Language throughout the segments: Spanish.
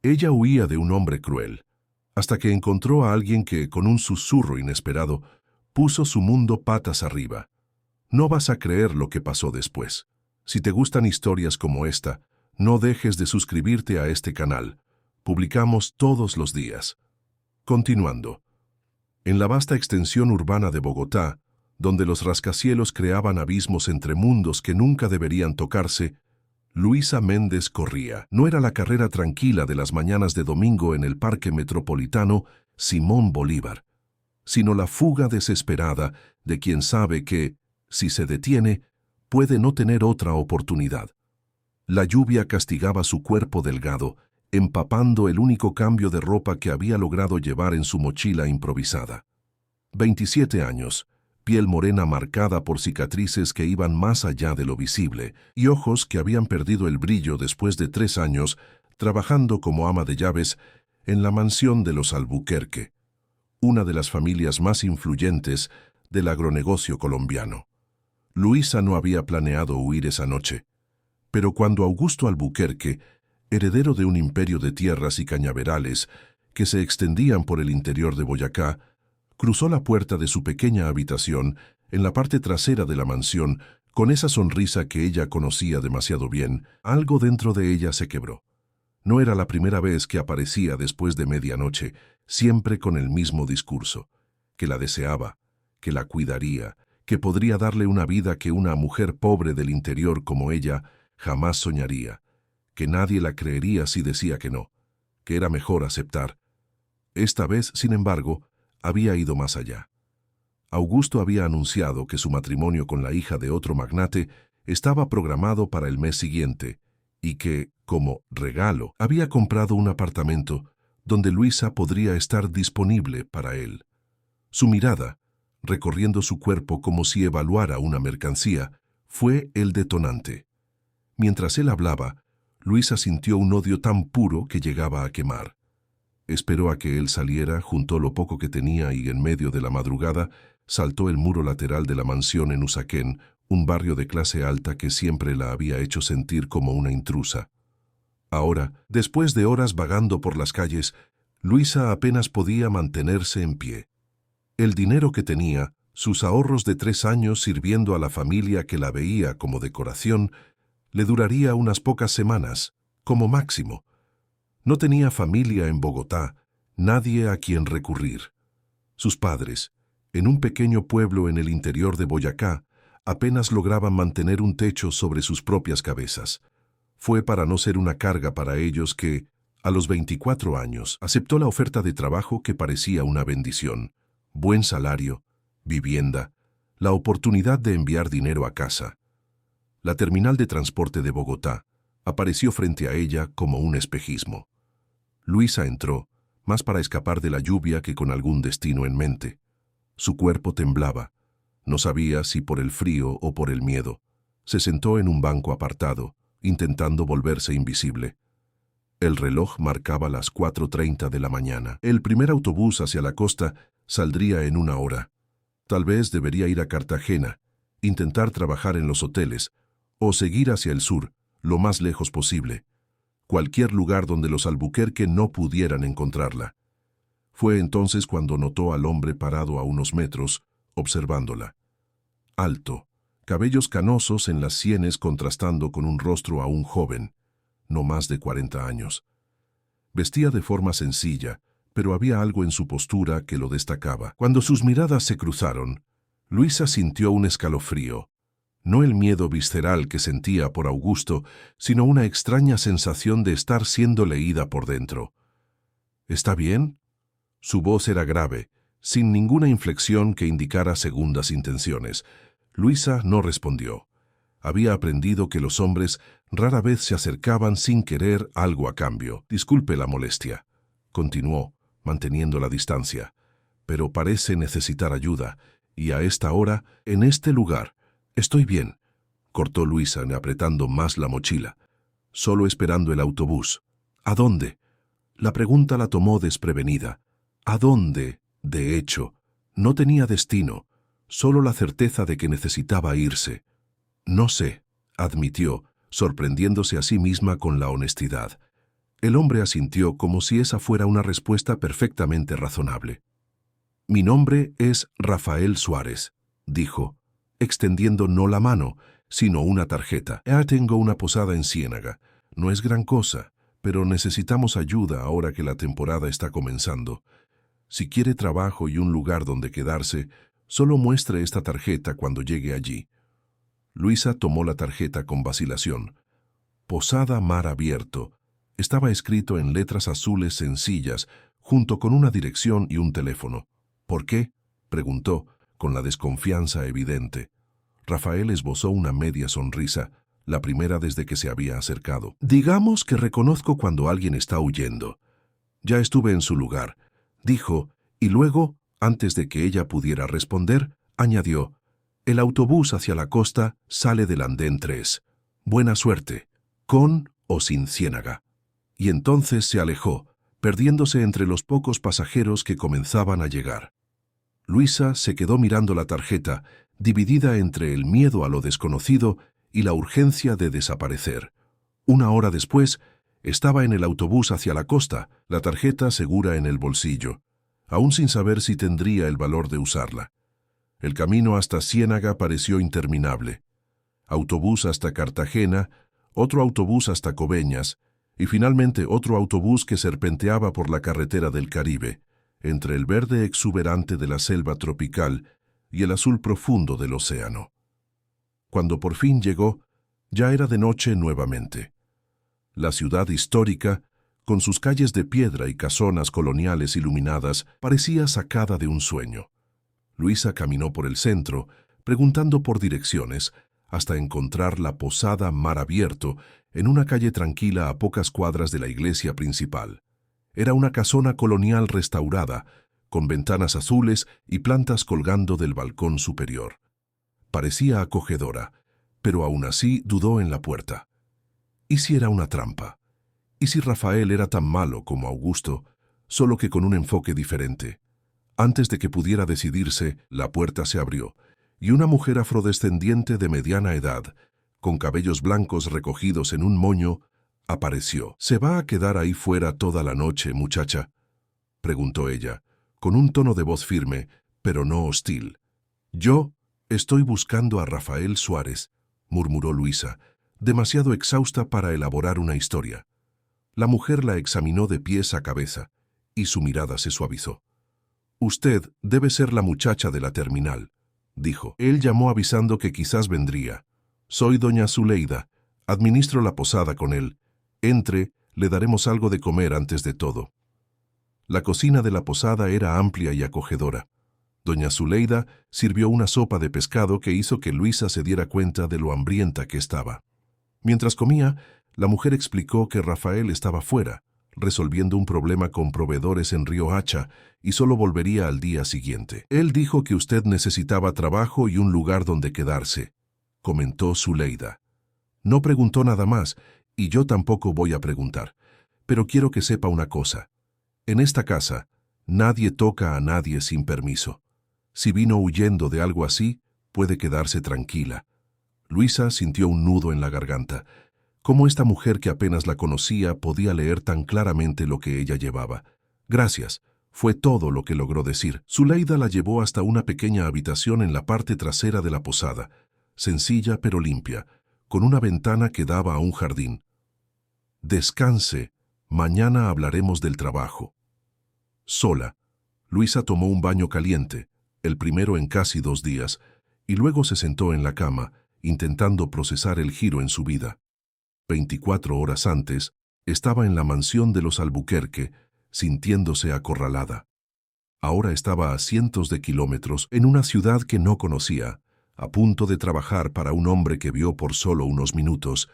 Ella huía de un hombre cruel, hasta que encontró a alguien que, con un susurro inesperado, puso su mundo patas arriba. No vas a creer lo que pasó después. Si te gustan historias como esta, no dejes de suscribirte a este canal. Publicamos todos los días. Continuando. En la vasta extensión urbana de Bogotá, donde los rascacielos creaban abismos entre mundos que nunca deberían tocarse, Luisa Méndez corría. No era la carrera tranquila de las mañanas de domingo en el Parque Metropolitano Simón Bolívar, sino la fuga desesperada de quien sabe que, si se detiene, puede no tener otra oportunidad. La lluvia castigaba su cuerpo delgado, empapando el único cambio de ropa que había logrado llevar en su mochila improvisada. 27 años, piel morena marcada por cicatrices que iban más allá de lo visible, y ojos que habían perdido el brillo después de 3 años trabajando como ama de llaves en la mansión de los Albuquerque, una de las familias más influyentes del agronegocio colombiano. Luisa no había planeado huir esa noche, pero cuando Augusto Albuquerque, heredero de un imperio de tierras y cañaverales que se extendían por el interior de Boyacá, cruzó la puerta de su pequeña habitación en la parte trasera de la mansión con esa sonrisa que ella conocía demasiado bien, algo dentro de ella se quebró. No era la primera vez que aparecía después de medianoche, siempre con el mismo discurso, que la deseaba, que la cuidaría, que podría darle una vida que una mujer pobre del interior como ella jamás soñaría, que nadie la creería si decía que no, que era mejor aceptar. Esta vez, sin embargo, había ido más allá. Augusto había anunciado que su matrimonio con la hija de otro magnate estaba programado para el mes siguiente y que, como regalo, había comprado un apartamento donde Luisa podría estar disponible para él. Su mirada, recorriendo su cuerpo como si evaluara una mercancía, fue el detonante. Mientras él hablaba, Luisa sintió un odio tan puro que llegaba a quemar. Esperó a que él saliera, juntó lo poco que tenía y en medio de la madrugada saltó el muro lateral de la mansión en Usaquén, un barrio de clase alta que siempre la había hecho sentir como una intrusa. Ahora, después de horas vagando por las calles, Luisa apenas podía mantenerse en pie. El dinero que tenía, sus ahorros de 3 años sirviendo a la familia que la veía como decoración, le duraría unas pocas semanas, como máximo. No tenía familia en Bogotá, nadie a quien recurrir. Sus padres, en un pequeño pueblo en el interior de Boyacá, apenas lograban mantener un techo sobre sus propias cabezas. Fue para no ser una carga para ellos que, a los 24 años, aceptó la oferta de trabajo que parecía una bendición. Buen salario, vivienda, la oportunidad de enviar dinero a casa. La terminal de transporte de Bogotá apareció frente a ella como un espejismo. Luisa entró, más para escapar de la lluvia que con algún destino en mente. Su cuerpo temblaba. No sabía si por el frío o por el miedo. Se sentó en un banco apartado, intentando volverse invisible. El reloj marcaba las 4:30 de la mañana. El primer autobús hacia la costa saldría en 1 hora. Tal vez debería ir a Cartagena, intentar trabajar en los hoteles, o seguir hacia el sur, lo más lejos posible. Cualquier lugar donde los Albuquerque no pudieran encontrarla. Fue entonces cuando notó al hombre parado a unos metros, observándola. Alto, cabellos canosos en las sienes contrastando con un rostro aún joven, no más de 40 años. Vestía de forma sencilla, pero había algo en su postura que lo destacaba. Cuando sus miradas se cruzaron, Luisa sintió un escalofrío. No el miedo visceral que sentía por Augusto, sino una extraña sensación de estar siendo leída por dentro. ¿Está bien? Su voz era grave, sin ninguna inflexión que indicara segundas intenciones. Luisa no respondió. Había aprendido que los hombres rara vez se acercaban sin querer algo a cambio. Disculpe la molestia, continuó, manteniendo la distancia, pero parece necesitar ayuda, y a esta hora, en este lugar. Estoy bien, cortó Luisa apretando más la mochila, solo esperando el autobús. ¿A dónde? La pregunta la tomó desprevenida. ¿A dónde? De hecho, no tenía destino, solo la certeza de que necesitaba irse. No sé, admitió, sorprendiéndose a sí misma con la honestidad. El hombre asintió como si esa fuera una respuesta perfectamente razonable. «Mi nombre es Rafael Suárez», dijo, extendiendo no la mano, sino una tarjeta. «Ya tengo una posada en Ciénaga. No es gran cosa, pero necesitamos ayuda ahora que la temporada está comenzando. Si quiere trabajo y un lugar donde quedarse, solo muestre esta tarjeta cuando llegue allí». Luisa tomó la tarjeta con vacilación. Posada Mar Abierto. Estaba escrito en letras azules sencillas, junto con una dirección y un teléfono. «¿Por qué?», preguntó, con la desconfianza evidente. Rafael esbozó una media sonrisa, la primera desde que se había acercado. «Digamos que reconozco cuando alguien está huyendo. Ya estuve en su lugar», dijo, y luego, antes de que ella pudiera responder, añadió: «El autobús hacia la costa sale del andén 3. Buena suerte, con o sin Ciénaga». Y entonces se alejó, perdiéndose entre los pocos pasajeros que comenzaban a llegar. Luisa se quedó mirando la tarjeta, dividida entre el miedo a lo desconocido y la urgencia de desaparecer. Una hora después, estaba en el autobús hacia la costa, la tarjeta segura en el bolsillo, aún sin saber si tendría el valor de usarla. El camino hasta Ciénaga pareció interminable. Autobús hasta Cartagena, otro autobús hasta Coveñas, y finalmente otro autobús que serpenteaba por la carretera del Caribe, entre el verde exuberante de la selva tropical y el azul profundo del océano. Cuando por fin llegó, ya era de noche nuevamente. La ciudad histórica, con sus calles de piedra y casonas coloniales iluminadas, parecía sacada de un sueño. Luisa caminó por el centro, preguntando por direcciones, hasta encontrar la posada Mar Abierto en una calle tranquila a pocas cuadras de la iglesia principal. Era una casona colonial restaurada, con ventanas azules y plantas colgando del balcón superior. Parecía acogedora, pero aún así dudó en la puerta. ¿Y si era una trampa? ¿Y si Rafael era tan malo como Augusto, solo que con un enfoque diferente? Antes de que pudiera decidirse, la puerta se abrió, y una mujer afrodescendiente de mediana edad, con cabellos blancos recogidos en un moño, apareció. «¿Se va a quedar ahí fuera toda la noche, muchacha?», preguntó ella, con un tono de voz firme, pero no hostil. «Yo estoy buscando a Rafael Suárez», murmuró Luisa, demasiado exhausta para elaborar una historia. La mujer la examinó de pies a cabeza, y su mirada se suavizó. «Usted debe ser la muchacha de la terminal», dijo. Él llamó avisando que quizás vendría. «Soy doña Zuleida. Administro la posada con él. Entre, le daremos algo de comer antes de todo». La cocina de la posada era amplia y acogedora. Doña Zuleida sirvió una sopa de pescado que hizo que Luisa se diera cuenta de lo hambrienta que estaba. Mientras comía, la mujer explicó que Rafael estaba fuera, resolviendo un problema con proveedores en Río Hacha, y solo volvería al día siguiente. «Él dijo que usted necesitaba trabajo y un lugar donde quedarse», comentó Zuleida. «No preguntó nada más, y yo tampoco voy a preguntar. Pero quiero que sepa una cosa. En esta casa, nadie toca a nadie sin permiso. Si vino huyendo de algo así, puede quedarse tranquila». Luisa sintió un nudo en la garganta. ¿Cómo esta mujer que apenas la conocía podía leer tan claramente lo que ella llevaba? «Gracias», fue todo lo que logró decir. Zuleida la llevó hasta una pequeña habitación en la parte trasera de la posada, sencilla pero limpia, con una ventana que daba a un jardín. «Descanse, mañana hablaremos del trabajo». Sola, Luisa tomó un baño caliente, el primero en casi 2 días, y luego se sentó en la cama, intentando procesar el giro en su vida. 24 horas antes, estaba en la mansión de los Albuquerque, sintiéndose acorralada. Ahora estaba a cientos de kilómetros en una ciudad que no conocía, a punto de trabajar para un hombre que vio por solo unos minutos.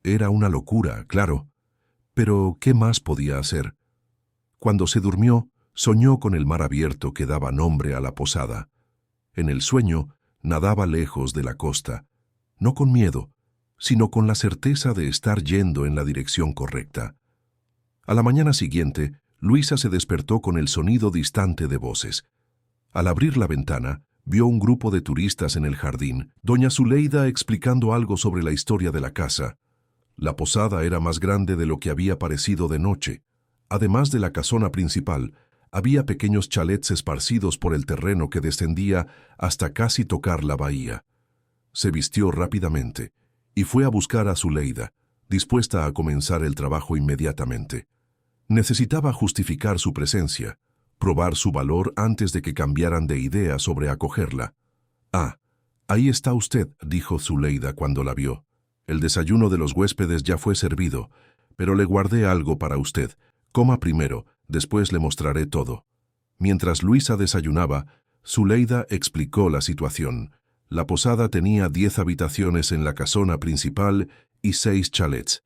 Era una locura, claro, pero ¿qué más podía hacer? Cuando se durmió, soñó con el mar abierto que daba nombre a la posada. En el sueño, nadaba lejos de la costa, no con miedo, sino con la certeza de estar yendo en la dirección correcta. A la mañana siguiente, Luisa se despertó con el sonido distante de voces. Al abrir la ventana, vio un grupo de turistas en el jardín, doña Zuleida explicando algo sobre la historia de la casa. La posada era más grande de lo que había parecido de noche. Además de la casona principal, había pequeños chalets esparcidos por el terreno que descendía hasta casi tocar la bahía. Se vistió rápidamente y fue a buscar a Zuleida, dispuesta a comenzar el trabajo inmediatamente. Necesitaba justificar su presencia, probar su valor antes de que cambiaran de idea sobre acogerla. «Ah, ahí está usted», dijo Zuleida cuando la vio. «El desayuno de los huéspedes ya fue servido, pero le guardé algo para usted. Coma primero, después le mostraré todo». Mientras Luisa desayunaba, Zuleida explicó la situación. La posada tenía 10 habitaciones en la casona principal y 6 chalets.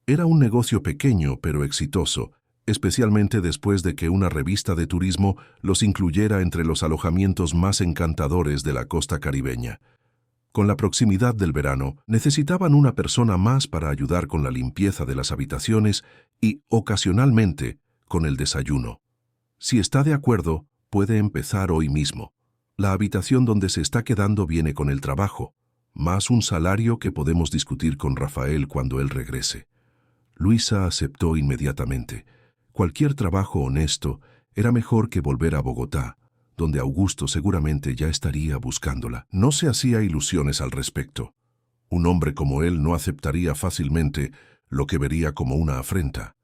Era un negocio pequeño pero exitoso, especialmente después de que una revista de turismo los incluyera entre los alojamientos más encantadores de la costa caribeña. Con la proximidad del verano, necesitaban una persona más para ayudar con la limpieza de las habitaciones y, ocasionalmente, con el desayuno. Si está de acuerdo, puede empezar hoy mismo. La habitación donde se está quedando viene con el trabajo, más un salario que podemos discutir con Rafael cuando él regrese. Luisa aceptó inmediatamente. Cualquier trabajo honesto era mejor que volver a Bogotá, donde Augusto seguramente ya estaría buscándola. No se hacía ilusiones al respecto. Un hombre como él no aceptaría fácilmente lo que vería como una afrenta.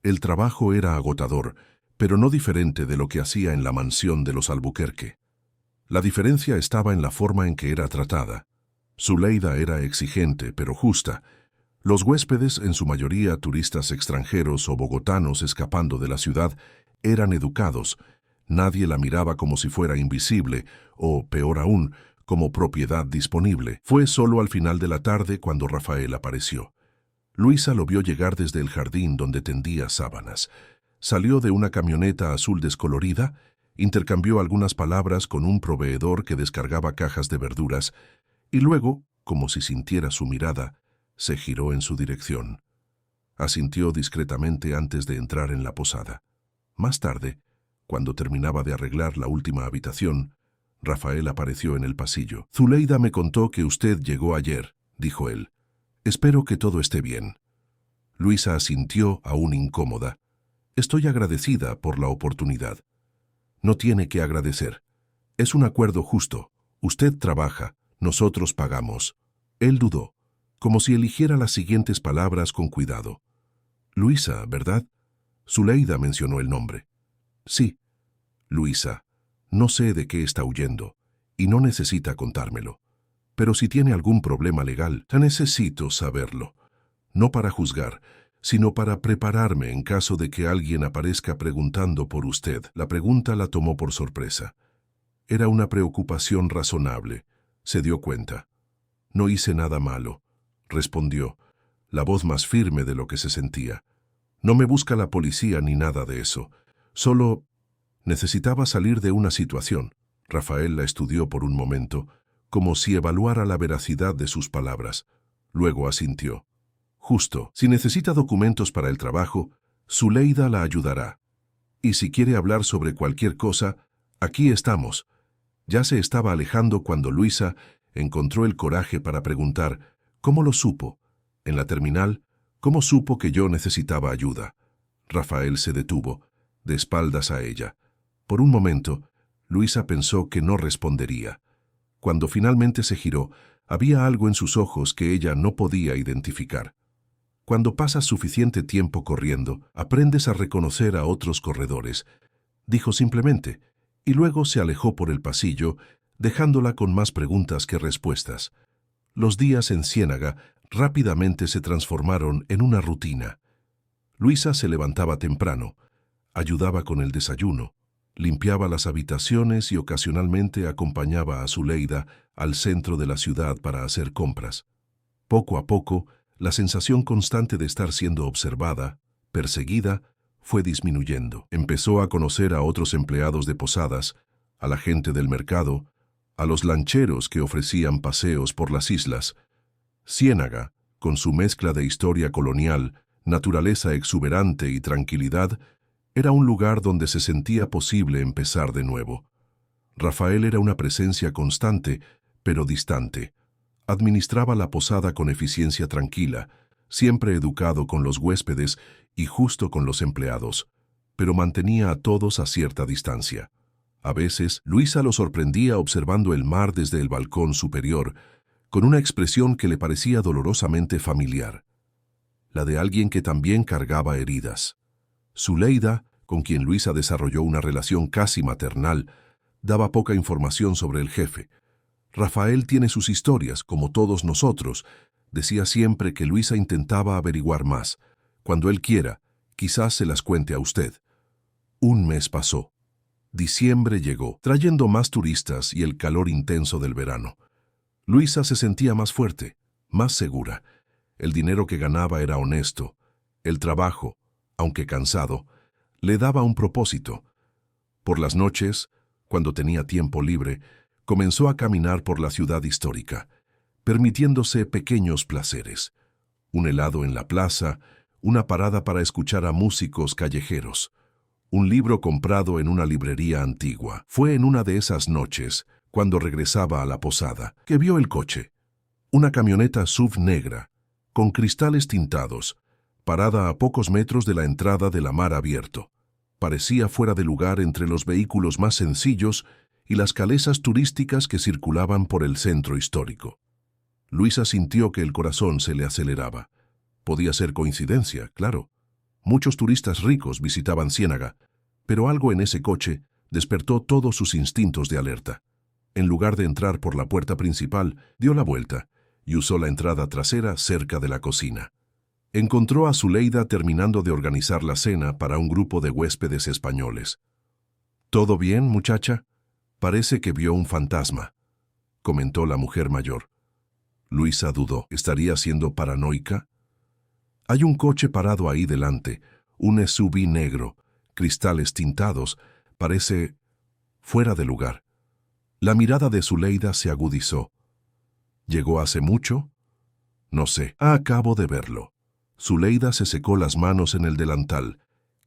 El trabajo era agotador, pero no diferente de lo que hacía en la mansión de los Albuquerque. La diferencia estaba en la forma en que era tratada. Zuleida era exigente, pero justa. Los huéspedes, en su mayoría turistas extranjeros o bogotanos escapando de la ciudad, eran educados. Nadie la miraba como si fuera invisible, o, peor aún, como propiedad disponible. Fue solo al final de la tarde cuando Rafael apareció. Luisa lo vio llegar desde el jardín donde tendía sábanas. Salió de una camioneta azul descolorida, intercambió algunas palabras con un proveedor que descargaba cajas de verduras, y luego, como si sintiera su mirada, se giró en su dirección. Asintió discretamente antes de entrar en la posada. Más tarde, cuando terminaba de arreglar la última habitación, Rafael apareció en el pasillo. «Zuleida me contó que usted llegó ayer», dijo él. «Espero que todo esté bien». Luisa asintió, aún incómoda. «Estoy agradecida por la oportunidad». «No tiene que agradecer. Es un acuerdo justo. Usted trabaja, nosotros pagamos». Él dudó, como si eligiera las siguientes palabras con cuidado. «Luisa, ¿verdad?» Zuleida mencionó el nombre. «Sí». «Luisa, no sé de qué está huyendo, y no necesita contármelo. Pero si tiene algún problema legal, necesito saberlo. No para juzgar, sino para prepararme en caso de que alguien aparezca preguntando por usted». La pregunta la tomó por sorpresa. Era una preocupación razonable. Se dio cuenta. «No hice nada malo», respondió, la voz más firme de lo que se sentía. «No me busca la policía ni nada de eso. Solo necesitaba salir de una situación». Rafael la estudió por un momento, como si evaluara la veracidad de sus palabras. Luego asintió. «Justo, si necesita documentos para el trabajo, Zuleida la ayudará. Y si quiere hablar sobre cualquier cosa, aquí estamos». Ya se estaba alejando cuando Luisa encontró el coraje para preguntar: «¿Cómo lo supo? En la terminal, ¿cómo supo que yo necesitaba ayuda?» Rafael se detuvo, de espaldas a ella. Por un momento, Luisa pensó que no respondería. Cuando finalmente se giró, había algo en sus ojos que ella no podía identificar. Cuando pasas suficiente tiempo corriendo, aprendes a reconocer a otros corredores, dijo simplemente, y luego se alejó por el pasillo, dejándola con más preguntas que respuestas. Los días en Ciénaga rápidamente se transformaron en una rutina. Luisa se levantaba temprano, ayudaba con el desayuno, limpiaba las habitaciones y ocasionalmente acompañaba a Zuleida al centro de la ciudad para hacer compras. Poco a poco, la sensación constante de estar siendo observada, perseguida, fue disminuyendo. Empezó a conocer a otros empleados de posadas, a la gente del mercado, a los lancheros que ofrecían paseos por las islas. Ciénaga, con su mezcla de historia colonial, naturaleza exuberante y tranquilidad, era un lugar donde se sentía posible empezar de nuevo. Rafael era una presencia constante, pero distante. Administraba la posada con eficiencia tranquila, siempre educado con los huéspedes y justo con los empleados, pero mantenía a todos a cierta distancia. A veces, Luisa lo sorprendía observando el mar desde el balcón superior, con una expresión que le parecía dolorosamente familiar, la de alguien que también cargaba heridas. Zuleida, con quien Luisa desarrolló una relación casi maternal, daba poca información sobre el jefe. Rafael tiene sus historias, como todos nosotros. Decía siempre que Luisa intentaba averiguar más. Cuando él quiera, quizás se las cuente a usted. Un mes pasó. Diciembre llegó, trayendo más turistas y el calor intenso del verano. Luisa se sentía más fuerte, más segura. El dinero que ganaba era honesto. El trabajo, aunque cansado, le daba un propósito. Por las noches, cuando tenía tiempo libre, comenzó a caminar por la ciudad histórica, permitiéndose pequeños placeres. Un helado en la plaza, una parada para escuchar a músicos callejeros, un libro comprado en una librería antigua. Fue en una de esas noches, cuando regresaba a la posada, que vio el coche. Una camioneta SUV negra, con cristales tintados, parada a pocos metros de la entrada de la mar abierto. Parecía fuera de lugar entre los vehículos más sencillos y las calesas turísticas que circulaban por el centro histórico. Luisa sintió que el corazón se le aceleraba. Podía ser coincidencia, claro. Muchos turistas ricos visitaban Ciénaga, pero algo en ese coche despertó todos sus instintos de alerta. En lugar de entrar por la puerta principal, dio la vuelta y usó la entrada trasera cerca de la cocina. Encontró a Zuleida terminando de organizar la cena para un grupo de huéspedes españoles. «¿Todo bien, muchacha? Parece que vio un fantasma», comentó la mujer mayor. Luisa dudó. ¿Estaría siendo paranoica? Hay un coche parado ahí delante, un SUV negro, cristales tintados, parece fuera de lugar. La mirada de Zuleida se agudizó. ¿Llegó hace mucho? No sé. Acabo de verlo. Zuleida se secó las manos en el delantal.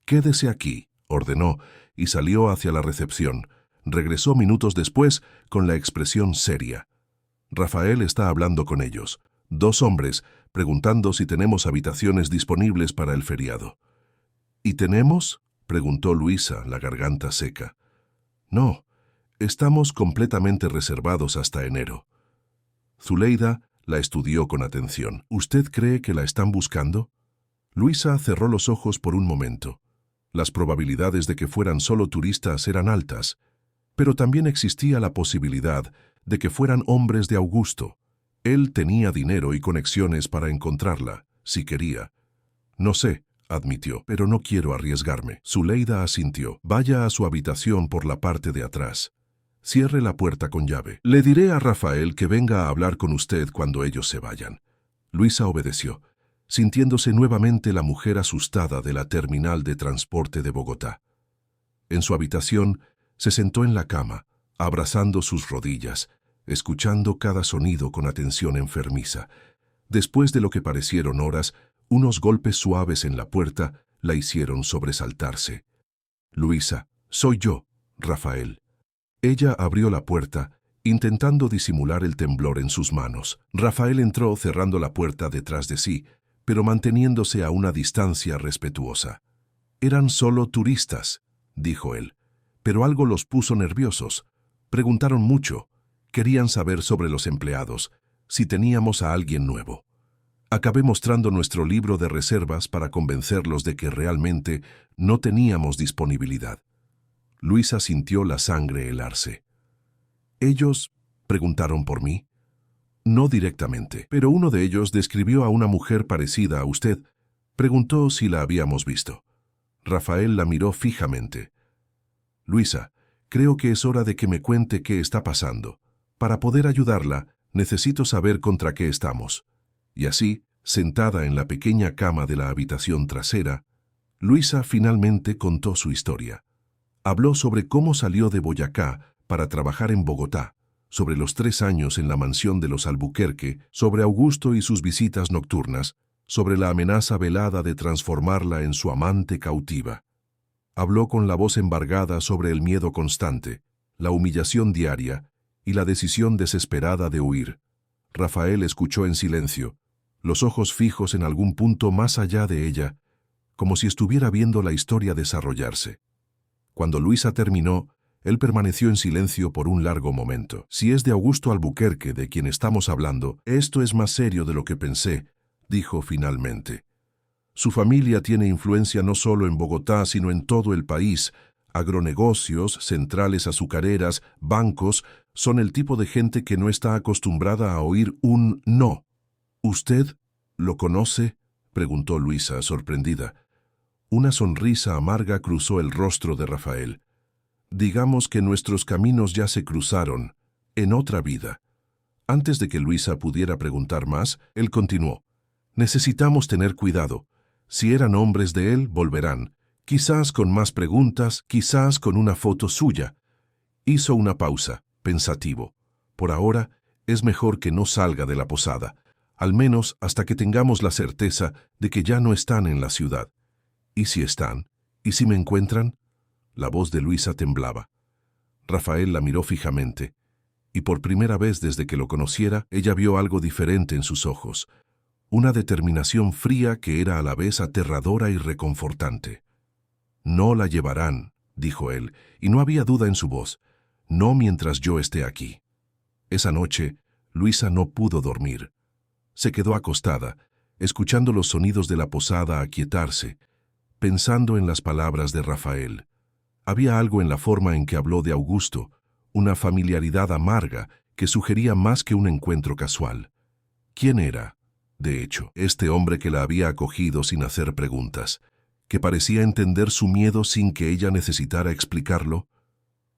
«Quédese aquí», ordenó, y salió hacia la recepción. Regresó minutos después con la expresión seria. «Rafael está hablando con ellos. 2 hombres, preguntando si tenemos habitaciones disponibles para el feriado». «¿Y tenemos?», preguntó Luisa, la garganta seca. «No, estamos completamente reservados hasta enero». Zuleida la estudió con atención. «¿Usted cree que la están buscando?». Luisa cerró los ojos por un momento. Las probabilidades de que fueran solo turistas eran altas, pero también existía la posibilidad de que fueran hombres de Augusto. Él tenía dinero y conexiones para encontrarla, si quería. «No sé», admitió, «pero no quiero arriesgarme». Zuleida asintió. «Vaya a su habitación por la parte de atrás. Cierre la puerta con llave. Le diré a Rafael que venga a hablar con usted cuando ellos se vayan». Luisa obedeció, sintiéndose nuevamente la mujer asustada de la terminal de transporte de Bogotá. En su habitación, se sentó en la cama, abrazando sus rodillas, escuchando cada sonido con atención enfermiza. Después de lo que parecieron horas, unos golpes suaves en la puerta la hicieron sobresaltarse. «Luisa, soy yo, Rafael». Ella abrió la puerta, intentando disimular el temblor en sus manos. Rafael entró cerrando la puerta detrás de sí, pero manteniéndose a una distancia respetuosa. «Eran solo turistas», dijo él, pero algo los puso nerviosos. Preguntaron mucho, querían saber sobre los empleados, si teníamos a alguien nuevo. Acabé mostrando nuestro libro de reservas para convencerlos de que realmente no teníamos disponibilidad. Luisa sintió la sangre helarse. «¿Ellos preguntaron por mí?» «No directamente, pero uno de ellos describió a una mujer parecida a usted. Preguntó si la habíamos visto». Rafael la miró fijamente. «Luisa, creo que es hora de que me cuente qué está pasando. Para poder ayudarla, necesito saber contra qué estamos». Y así, sentada en la pequeña cama de la habitación trasera, Luisa finalmente contó su historia. Habló sobre cómo salió de Boyacá para trabajar en Bogotá, sobre los 3 años en la mansión de los Albuquerque, sobre Augusto y sus visitas nocturnas, sobre la amenaza velada de transformarla en su amante cautiva. Habló con la voz embargada sobre el miedo constante, la humillación diaria y la decisión desesperada de huir. Rafael escuchó en silencio, los ojos fijos en algún punto más allá de ella, como si estuviera viendo la historia desarrollarse. Cuando Luisa terminó, él permaneció en silencio por un largo momento. «Si es de Augusto Albuquerque de quien estamos hablando, esto es más serio de lo que pensé», dijo finalmente. «Su familia tiene influencia no solo en Bogotá, sino en todo el país. Agronegocios, centrales azucareras, bancos, son el tipo de gente que no está acostumbrada a oír un no». «¿Usted lo conoce?», preguntó Luisa, sorprendida. Una sonrisa amarga cruzó el rostro de Rafael. «Digamos que nuestros caminos ya se cruzaron, en otra vida». Antes de que Luisa pudiera preguntar más, él continuó. «Necesitamos tener cuidado. Si eran hombres de él, volverán. Quizás con más preguntas, quizás con una foto suya». Hizo una pausa, pensativo. «Por ahora, es mejor que no salga de la posada, al menos hasta que tengamos la certeza de que ya no están en la ciudad». «¿Y si están? ¿Y si me encuentran?». La voz de Luisa temblaba. Rafael la miró fijamente, y por primera vez desde que lo conociera, ella vio algo diferente en sus ojos, una determinación fría que era a la vez aterradora y reconfortante. «No la llevarán», dijo él, y no había duda en su voz. «No mientras yo esté aquí». Esa noche, Luisa no pudo dormir. Se quedó acostada, escuchando los sonidos de la posada aquietarse, pensando en las palabras de Rafael. Había algo en la forma en que habló de Augusto, una familiaridad amarga que sugería más que un encuentro casual. ¿Quién era, de hecho, este hombre que la había acogido sin hacer preguntas, que parecía entender su miedo sin que ella necesitara explicarlo?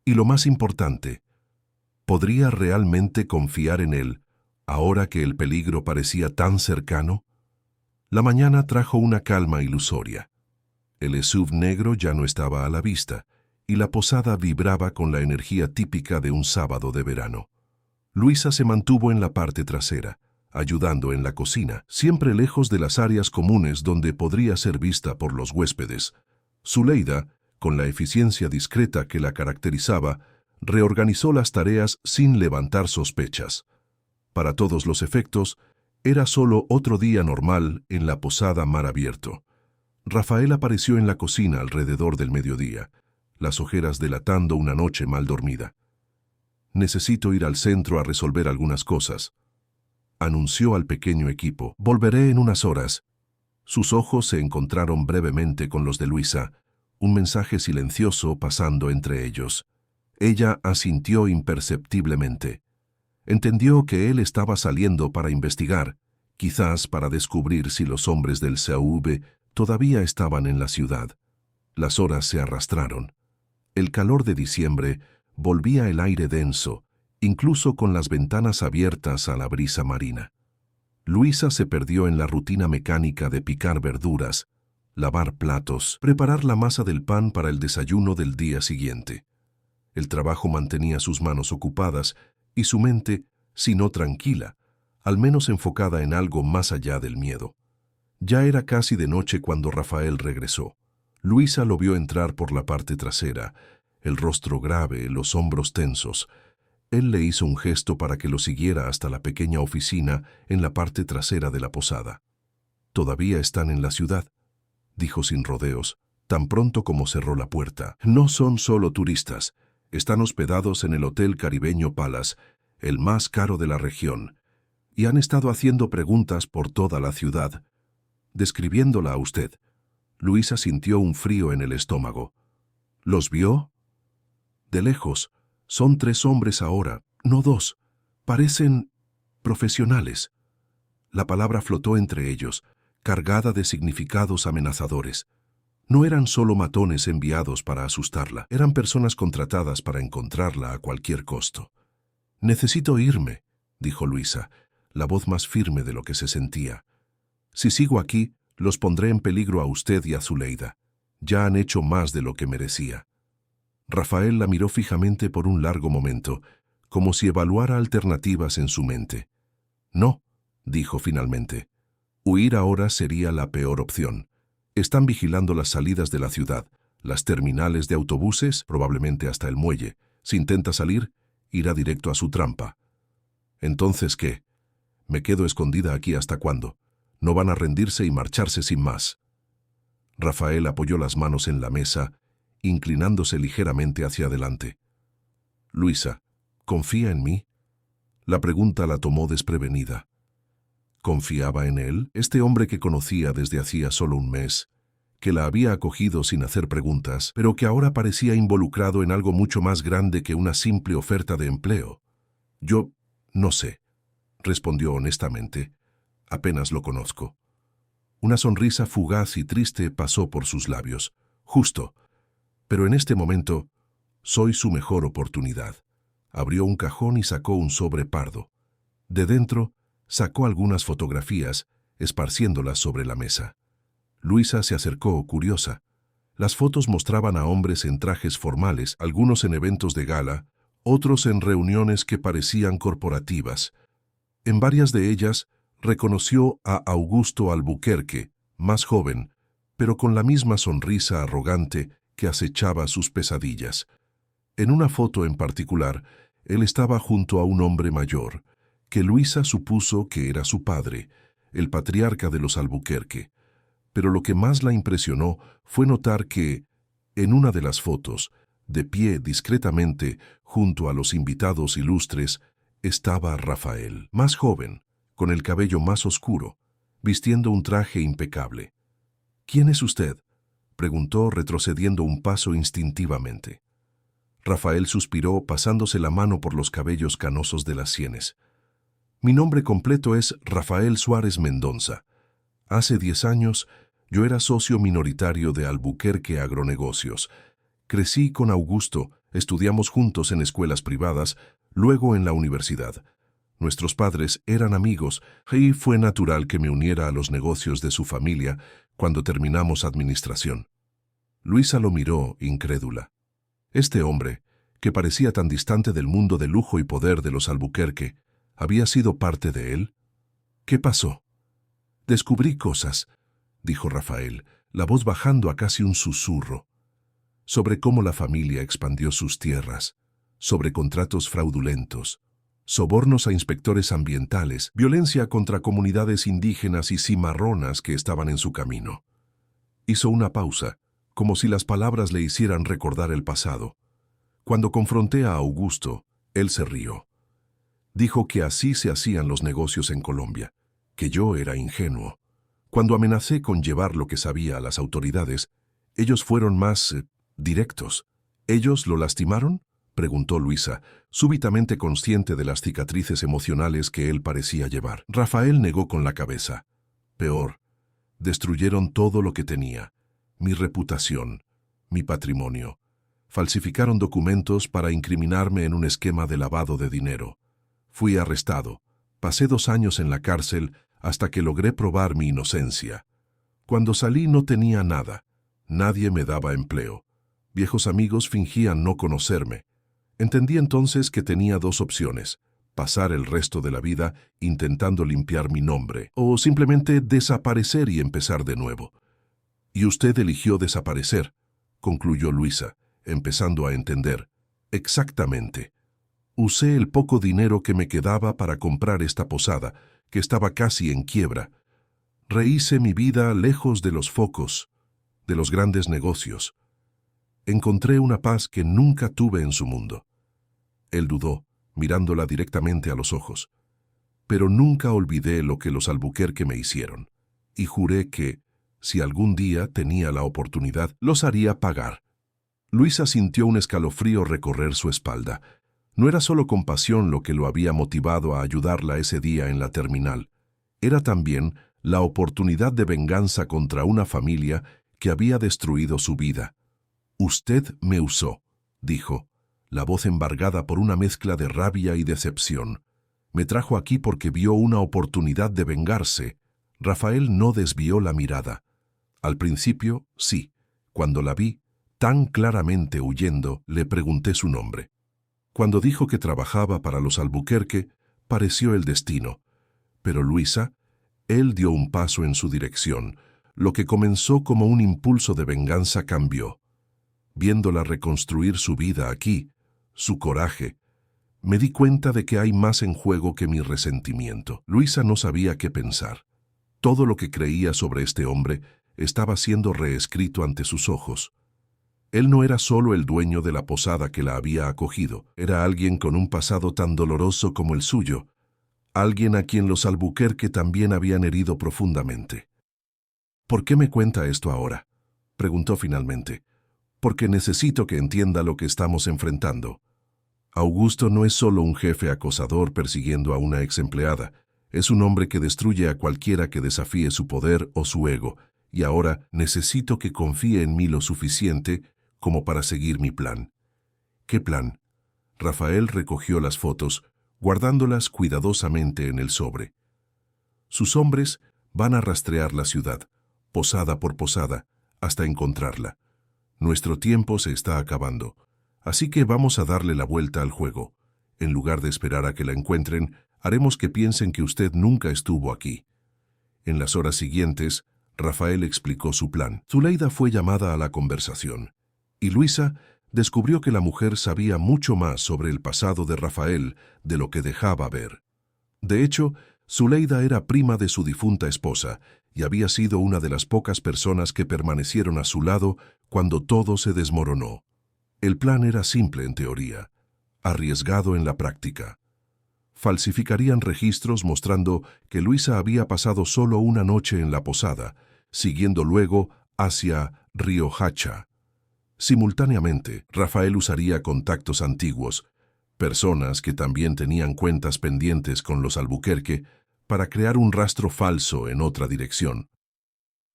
Y lo más importante, ¿podría realmente confiar en él, ahora que el peligro parecía tan cercano? La mañana trajo una calma ilusoria. El SUV negro ya no estaba a la vista, y la posada vibraba con la energía típica de un sábado de verano. Luisa se mantuvo en la parte trasera, ayudando en la cocina, siempre lejos de las áreas comunes donde podría ser vista por los huéspedes. Zuleida, con la eficiencia discreta que la caracterizaba, reorganizó las tareas sin levantar sospechas. Para todos los efectos, era solo otro día normal en la posada mar abierto. Rafael apareció en la cocina alrededor del mediodía, las ojeras delatando una noche mal dormida. «Necesito ir al centro a resolver algunas cosas», anunció al pequeño equipo. «Volveré en unas horas». Sus ojos se encontraron brevemente con los de Luisa, un mensaje silencioso pasando entre ellos. Ella asintió imperceptiblemente. Entendió que él estaba saliendo para investigar, quizás para descubrir si los hombres del CAV todavía estaban en la ciudad. Las horas se arrastraron. El calor de diciembre volvía el aire denso, incluso con las ventanas abiertas a la brisa marina. Luisa se perdió en la rutina mecánica de picar verduras, lavar platos, preparar la masa del pan para el desayuno del día siguiente. El trabajo mantenía sus manos ocupadas y su mente, si no tranquila, al menos enfocada en algo más allá del miedo. Ya era casi de noche cuando Rafael regresó. Luisa lo vio entrar por la parte trasera, el rostro grave, los hombros tensos. Él le hizo un gesto para que lo siguiera hasta la pequeña oficina en la parte trasera de la posada. «Todavía están en la ciudad», dijo sin rodeos, tan pronto como cerró la puerta. «No son solo turistas. Están hospedados en el Hotel Caribeño Palace, el más caro de la región, y han estado haciendo preguntas por toda la ciudad, describiéndola a usted». Luisa sintió un frío en el estómago. «¿Los vio?». «De lejos. Son 3 hombres ahora, no 2. Parecen profesionales». La palabra flotó entre ellos, cargada de significados amenazadores. No eran solo matones enviados para asustarla, eran personas contratadas para encontrarla a cualquier costo. «Necesito irme», dijo Luisa, la voz más firme de lo que se sentía. «Si sigo aquí, los pondré en peligro a usted y a Zuleida. Ya han hecho más de lo que merecía». Rafael la miró fijamente por un largo momento, como si evaluara alternativas en su mente. «No», dijo finalmente. «Huir ahora sería la peor opción. Están vigilando las salidas de la ciudad, las terminales de autobuses, probablemente hasta el muelle. Si intenta salir, irá directo a su trampa». «¿Entonces qué? ¿Me quedo escondida aquí hasta cuándo?». No van a rendirse y marcharse sin más. Rafael apoyó las manos en la mesa, inclinándose ligeramente hacia adelante. Luisa, ¿confía en mí? La pregunta la tomó desprevenida. ¿Confiaba en él? Este hombre que conocía desde hacía solo un mes, que la había acogido sin hacer preguntas, pero que ahora parecía involucrado en algo mucho más grande que una simple oferta de empleo. Yo no sé, respondió honestamente. Apenas lo conozco. Una sonrisa fugaz y triste pasó por sus labios. Justo. Pero en este momento, soy su mejor oportunidad. Abrió un cajón y sacó un sobre pardo. De dentro, sacó algunas fotografías, esparciéndolas sobre la mesa. Luisa se acercó, curiosa. Las fotos mostraban a hombres en trajes formales, algunos en eventos de gala, otros en reuniones que parecían corporativas. En varias de ellas, reconoció a Augusto Albuquerque, más joven, pero con la misma sonrisa arrogante que acechaba sus pesadillas. En una foto en particular, él estaba junto a un hombre mayor, que Luisa supuso que era su padre, el patriarca de los Albuquerque. Pero lo que más la impresionó fue notar que, en una de las fotos, de pie discretamente junto a los invitados ilustres, estaba Rafael, más joven, con el cabello más oscuro, vistiendo un traje impecable. «¿Quién es usted?», preguntó retrocediendo un paso instintivamente. Rafael suspiró pasándose la mano por los cabellos canosos de las sienes. «Mi nombre completo es Rafael Suárez Mendonza. Hace 10 años yo era socio minoritario de Albuquerque Agronegocios. Crecí con Augusto, estudiamos juntos en escuelas privadas, luego en la universidad. Nuestros padres eran amigos y fue natural que me uniera a los negocios de su familia cuando terminamos administración». Luisa lo miró, incrédula. Este hombre, que parecía tan distante del mundo de lujo y poder de los Albuquerque, ¿había sido parte de él? ¿Qué pasó? «Descubrí cosas», dijo Rafael, la voz bajando a casi un susurro, sobre cómo la familia expandió sus tierras, sobre contratos fraudulentos, sobornos a inspectores ambientales, violencia contra comunidades indígenas y cimarronas que estaban en su camino. Hizo una pausa, como si las palabras le hicieran recordar el pasado. Cuando confronté a Augusto, él se rió. Dijo que así se hacían los negocios en Colombia, que yo era ingenuo. Cuando amenacé con llevar lo que sabía a las autoridades, ellos fueron más directos. ¿Ellos lo lastimaron?, preguntó Luisa, súbitamente consciente de las cicatrices emocionales que él parecía llevar. Rafael negó con la cabeza. Peor, destruyeron todo lo que tenía, mi reputación, mi patrimonio. Falsificaron documentos para incriminarme en un esquema de lavado de dinero. Fui arrestado. Pasé 2 años en la cárcel hasta que logré probar mi inocencia. Cuando salí no tenía nada. Nadie me daba empleo. Viejos amigos fingían no conocerme. Entendí entonces que tenía 2 opciones: pasar el resto de la vida intentando limpiar mi nombre, o simplemente desaparecer y empezar de nuevo. Y usted eligió desaparecer, concluyó Luisa, empezando a entender. Exactamente. Usé el poco dinero que me quedaba para comprar esta posada, que estaba casi en quiebra. Rehice mi vida lejos de los focos, de los grandes negocios. Encontré una paz que nunca tuve en su mundo. Él dudó, mirándola directamente a los ojos. Pero nunca olvidé lo que los Albuquerque me hicieron, y juré que, si algún día tenía la oportunidad, los haría pagar. Luisa sintió un escalofrío recorrer su espalda. No era solo compasión lo que lo había motivado a ayudarla ese día en la terminal. Era también la oportunidad de venganza contra una familia que había destruido su vida. «Usted me usó», dijo, la voz embargada por una mezcla de rabia y decepción. «Me trajo aquí porque vio una oportunidad de vengarse». Rafael no desvió la mirada. Al principio, sí. Cuando la vi, tan claramente huyendo, le pregunté su nombre. Cuando dijo que trabajaba para los Albuquerque, pareció el destino. Pero Luisa, él dio un paso en su dirección. Lo que comenzó como un impulso de venganza cambió. Viéndola reconstruir su vida aquí, su coraje, me di cuenta de que hay más en juego que mi resentimiento. Luisa no sabía qué pensar. Todo lo que creía sobre este hombre estaba siendo reescrito ante sus ojos. Él no era solo el dueño de la posada que la había acogido, era alguien con un pasado tan doloroso como el suyo, alguien a quien los Albuquerque también habían herido profundamente. ¿Por qué me cuenta esto ahora?, preguntó finalmente. Porque necesito que entienda lo que estamos enfrentando. Augusto no es solo un jefe acosador persiguiendo a una ex empleada, es un hombre que destruye a cualquiera que desafíe su poder o su ego, y ahora necesito que confíe en mí lo suficiente como para seguir mi plan. ¿Qué plan? Rafael recogió las fotos, guardándolas cuidadosamente en el sobre. Sus hombres van a rastrear la ciudad, posada por posada, hasta encontrarla. Nuestro tiempo se está acabando, así que vamos a darle la vuelta al juego. En lugar de esperar a que la encuentren, haremos que piensen que usted nunca estuvo aquí. En las horas siguientes, Rafael explicó su plan. Zuleida fue llamada a la conversación, y Luisa descubrió que la mujer sabía mucho más sobre el pasado de Rafael de lo que dejaba ver. De hecho, Zuleida era prima de su difunta esposa y había sido una de las pocas personas que permanecieron a su lado cuando todo se desmoronó. El plan era simple en teoría, arriesgado en la práctica. Falsificarían registros mostrando que Luisa había pasado solo una noche en la posada, siguiendo luego hacia Riohacha. Simultáneamente, Rafael usaría contactos antiguos, personas que también tenían cuentas pendientes con los Albuquerque, para crear un rastro falso en otra dirección.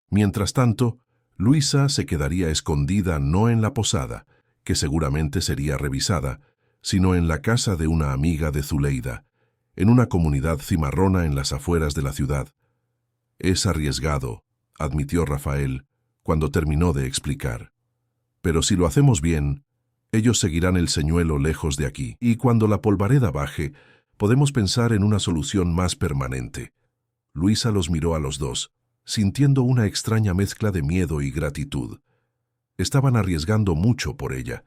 Mientras tanto, Luisa se quedaría escondida no en la posada, que seguramente sería revisada, sino en la casa de una amiga de Zuleida, en una comunidad cimarrona en las afueras de la ciudad. Es arriesgado, admitió Rafael, cuando terminó de explicar. Pero si lo hacemos bien, ellos seguirán el señuelo lejos de aquí, y cuando la polvareda baje, podemos pensar en una solución más permanente. Luisa los miró a los dos, sintiendo una extraña mezcla de miedo y gratitud. Estaban arriesgando mucho por ella,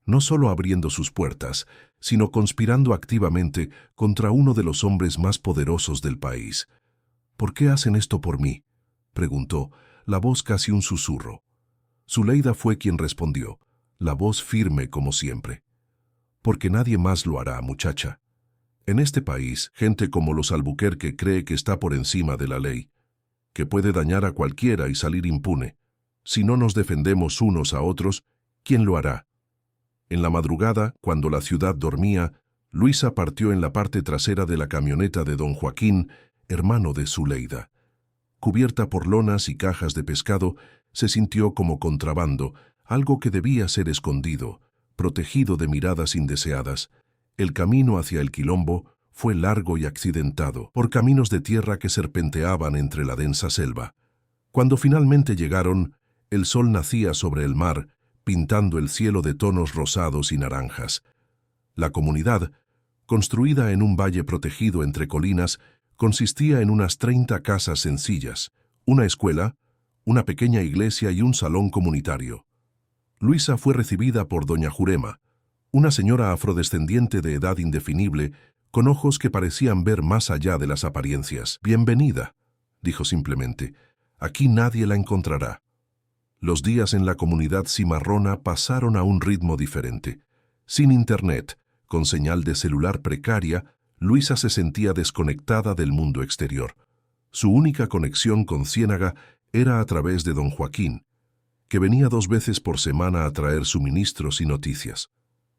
no solo abriendo sus puertas, sino conspirando activamente contra uno de los hombres más poderosos del país. ¿Por qué hacen esto por mí?, preguntó, la voz casi un susurro. Zuleida fue quien respondió, la voz firme como siempre. Porque nadie más lo hará, muchacha. En este país, gente como los Albuquerque cree que está por encima de la ley, que puede dañar a cualquiera y salir impune. Si no nos defendemos unos a otros, ¿quién lo hará? En la madrugada, cuando la ciudad dormía, Luisa partió en la parte trasera de la camioneta de don Joaquín, hermano de Zuleida. Cubierta por lonas y cajas de pescado, se sintió como contrabando, algo que debía ser escondido, protegido de miradas indeseadas. El camino hacia el quilombo fue largo y accidentado, por caminos de tierra que serpenteaban entre la densa selva. Cuando finalmente llegaron, el sol nacía sobre el mar, pintando el cielo de tonos rosados y naranjas. La comunidad, construida en un valle protegido entre colinas, consistía en unas 30 casas sencillas, una escuela, una pequeña iglesia y un salón comunitario. Luisa fue recibida por doña Jurema, una señora afrodescendiente de edad indefinible, con ojos que parecían ver más allá de las apariencias. «Bienvenida», dijo simplemente. «Aquí nadie la encontrará». Los días en la comunidad cimarrona pasaron a un ritmo diferente. Sin internet, con señal de celular precaria, Luisa se sentía desconectada del mundo exterior. Su única conexión con Ciénaga era a través de don Joaquín, que venía 2 veces por semana a traer suministros y noticias.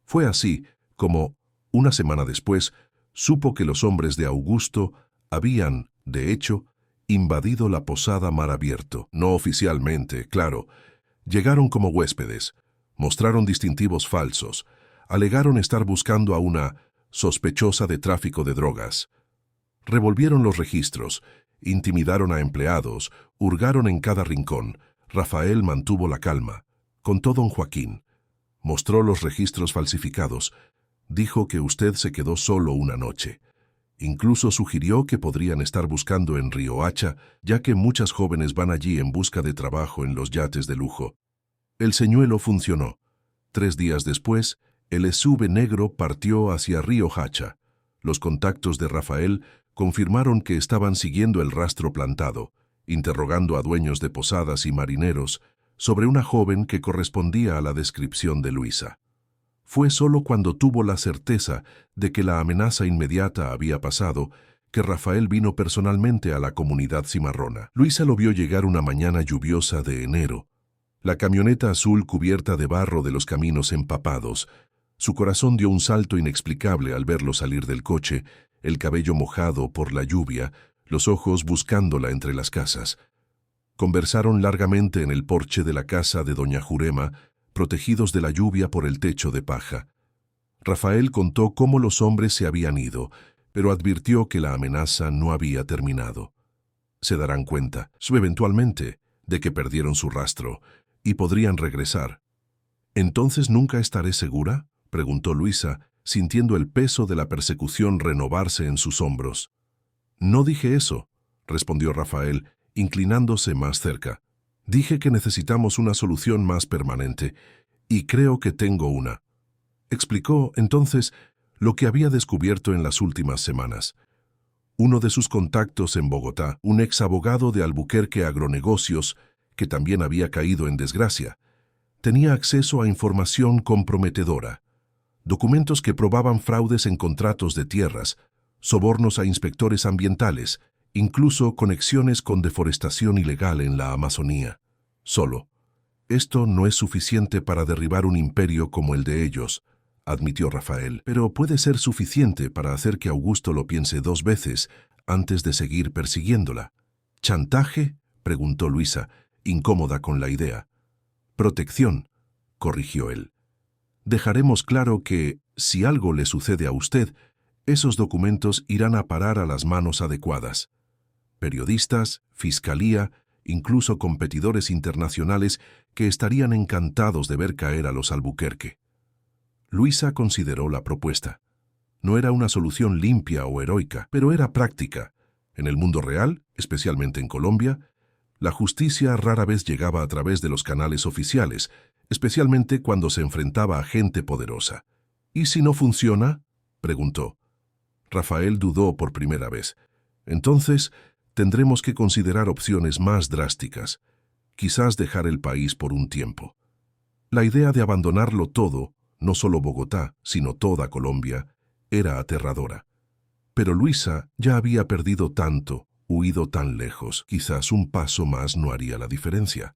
Fue así como, una semana después, supo que los hombres de Augusto habían, de hecho, invadido la posada Mar Abierto. No oficialmente, claro. Llegaron como huéspedes, mostraron distintivos falsos, alegaron estar buscando a una sospechosa de tráfico de drogas. Revolvieron los registros, intimidaron a empleados, hurgaron en cada rincón. Rafael mantuvo la calma. Contó don Joaquín. Mostró los registros falsificados. Dijo que usted se quedó solo una noche. Incluso sugirió que podrían estar buscando en Riohacha, ya que muchas jóvenes van allí en busca de trabajo en los yates de lujo. El señuelo funcionó. 3 días después, el SUV negro partió hacia Riohacha. Los contactos de Rafael confirmaron que estaban siguiendo el rastro plantado, interrogando a dueños de posadas y marineros sobre una joven que correspondía a la descripción de Luisa. Fue solo cuando tuvo la certeza de que la amenaza inmediata había pasado que Rafael vino personalmente a la comunidad cimarrona. Luisa lo vio llegar una mañana lluviosa de enero, la camioneta azul cubierta de barro de los caminos empapados. Su corazón dio un salto inexplicable al verlo salir del coche, el cabello mojado por la lluvia, los ojos buscándola entre las casas. Conversaron largamente en el porche de la casa de doña Jurema, protegidos de la lluvia por el techo de paja. Rafael contó cómo los hombres se habían ido, pero advirtió que la amenaza no había terminado. Se darán cuenta, eventualmente, de que perdieron su rastro y podrían regresar. ¿Entonces nunca estaré segura?, preguntó Luisa, sintiendo el peso de la persecución renovarse en sus hombros. No dije eso, respondió Rafael, inclinándose más cerca. Dije que necesitamos una solución más permanente, y creo que tengo una. Explicó, entonces, lo que había descubierto en las últimas semanas. Uno de sus contactos en Bogotá, un ex abogado de Albuquerque Agronegocios, que también había caído en desgracia, tenía acceso a información comprometedora. Documentos que probaban fraudes en contratos de tierras, sobornos a inspectores ambientales, incluso conexiones con deforestación ilegal en la Amazonía. Solo. Esto no es suficiente para derribar un imperio como el de ellos, admitió Rafael, pero puede ser suficiente para hacer que Augusto lo piense 2 veces antes de seguir persiguiéndola. ¿Chantaje?, preguntó Luisa, incómoda con la idea. Protección, corrigió él. Dejaremos claro que, si algo le sucede a usted, esos documentos irán a parar a las manos adecuadas. Periodistas, fiscalía, incluso competidores internacionales que estarían encantados de ver caer a los Albuquerque. Luisa consideró la propuesta. No era una solución limpia o heroica, pero era práctica. En el mundo real, especialmente en Colombia, la justicia rara vez llegaba a través de los canales oficiales, especialmente cuando se enfrentaba a gente poderosa. ¿Y si no funciona?, preguntó. Rafael dudó por primera vez. Entonces, tendremos que considerar opciones más drásticas. Quizás dejar el país por un tiempo. La idea de abandonarlo todo, no solo Bogotá, sino toda Colombia, era aterradora. Pero Luisa ya había perdido tanto, huido tan lejos. Quizás un paso más no haría la diferencia.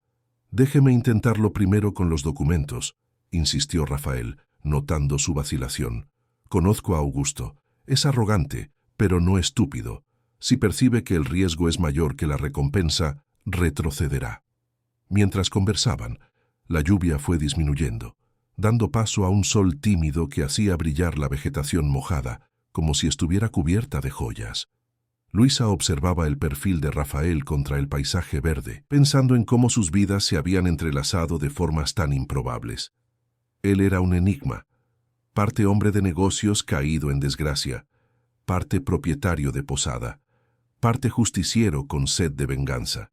Déjeme intentarlo primero con los documentos, insistió Rafael, notando su vacilación. Conozco a Augusto. Es arrogante, pero no estúpido. Si percibe que el riesgo es mayor que la recompensa, retrocederá. Mientras conversaban, la lluvia fue disminuyendo, dando paso a un sol tímido que hacía brillar la vegetación mojada, como si estuviera cubierta de joyas. Luisa observaba el perfil de Rafael contra el paisaje verde, pensando en cómo sus vidas se habían entrelazado de formas tan improbables. Él era un enigma, parte hombre de negocios caído en desgracia, parte propietario de posada, parte justiciero con sed de venganza.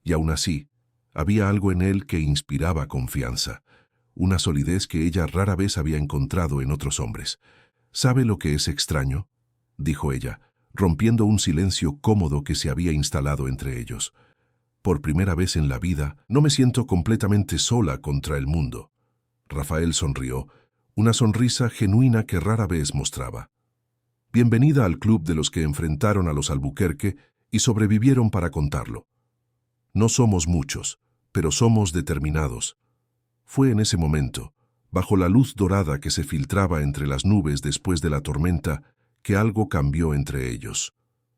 Y aún así, había algo en él que inspiraba confianza, una solidez que ella rara vez había encontrado en otros hombres. ¿Sabe lo que es extraño?, dijo ella, rompiendo un silencio cómodo que se había instalado entre ellos. Por primera vez en la vida, no me siento completamente sola contra el mundo. Rafael sonrió, una sonrisa genuina que rara vez mostraba. Bienvenida al club de los que enfrentaron a los Albuquerque y sobrevivieron para contarlo. No somos muchos, pero somos determinados. Fue en ese momento, bajo la luz dorada que se filtraba entre las nubes después de la tormenta, que algo cambió entre ellos.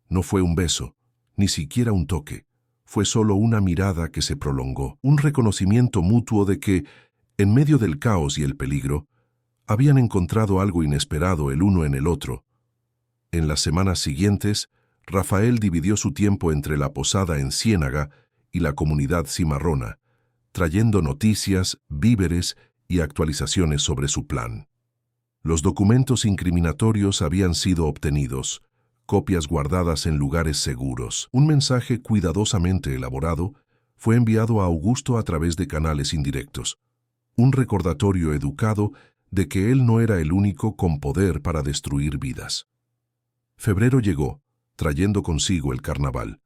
No fue un beso, ni siquiera un toque. Fue solo una mirada que se prolongó, un reconocimiento mutuo de que, en medio del caos y el peligro, habían encontrado algo inesperado el uno en el otro. En las semanas siguientes, Rafael dividió su tiempo entre la posada en Ciénaga y la comunidad cimarrona, trayendo noticias, víveres y actualizaciones sobre su plan. Los documentos incriminatorios habían sido obtenidos, copias guardadas en lugares seguros. Un mensaje cuidadosamente elaborado fue enviado a Augusto a través de canales indirectos. Un recordatorio educado de que él no era el único con poder para destruir vidas. Febrero llegó, trayendo consigo el carnaval.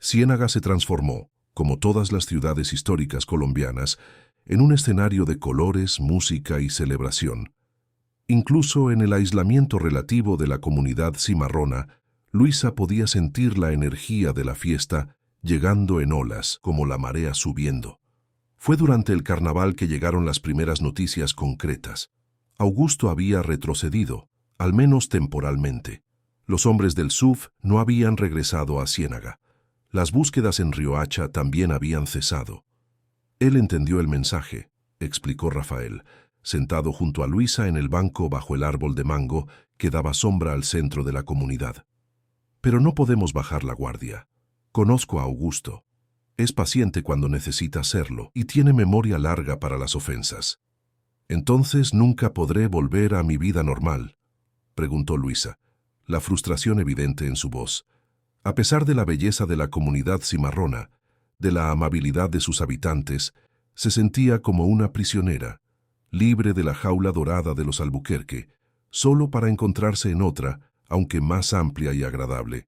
Ciénaga se transformó, como todas las ciudades históricas colombianas, en un escenario de colores, música y celebración. Incluso en el aislamiento relativo de la comunidad cimarrona, Luisa podía sentir la energía de la fiesta llegando en olas, como la marea subiendo. Fue durante el carnaval que llegaron las primeras noticias concretas. Augusto había retrocedido, al menos temporalmente. Los hombres del SUV no habían regresado a Ciénaga. Las búsquedas en Riohacha también habían cesado. Él entendió el mensaje, explicó Rafael, sentado junto a Luisa en el banco bajo el árbol de mango que daba sombra al centro de la comunidad. Pero no podemos bajar la guardia. Conozco a Augusto. Es paciente cuando necesita serlo y tiene memoria larga para las ofensas. ¿Entonces nunca podré volver a mi vida normal?, preguntó Luisa, la frustración evidente en su voz. A pesar de la belleza de la comunidad cimarrona, de la amabilidad de sus habitantes, se sentía como una prisionera, libre de la jaula dorada de los Albuquerque, solo para encontrarse en otra, aunque más amplia y agradable.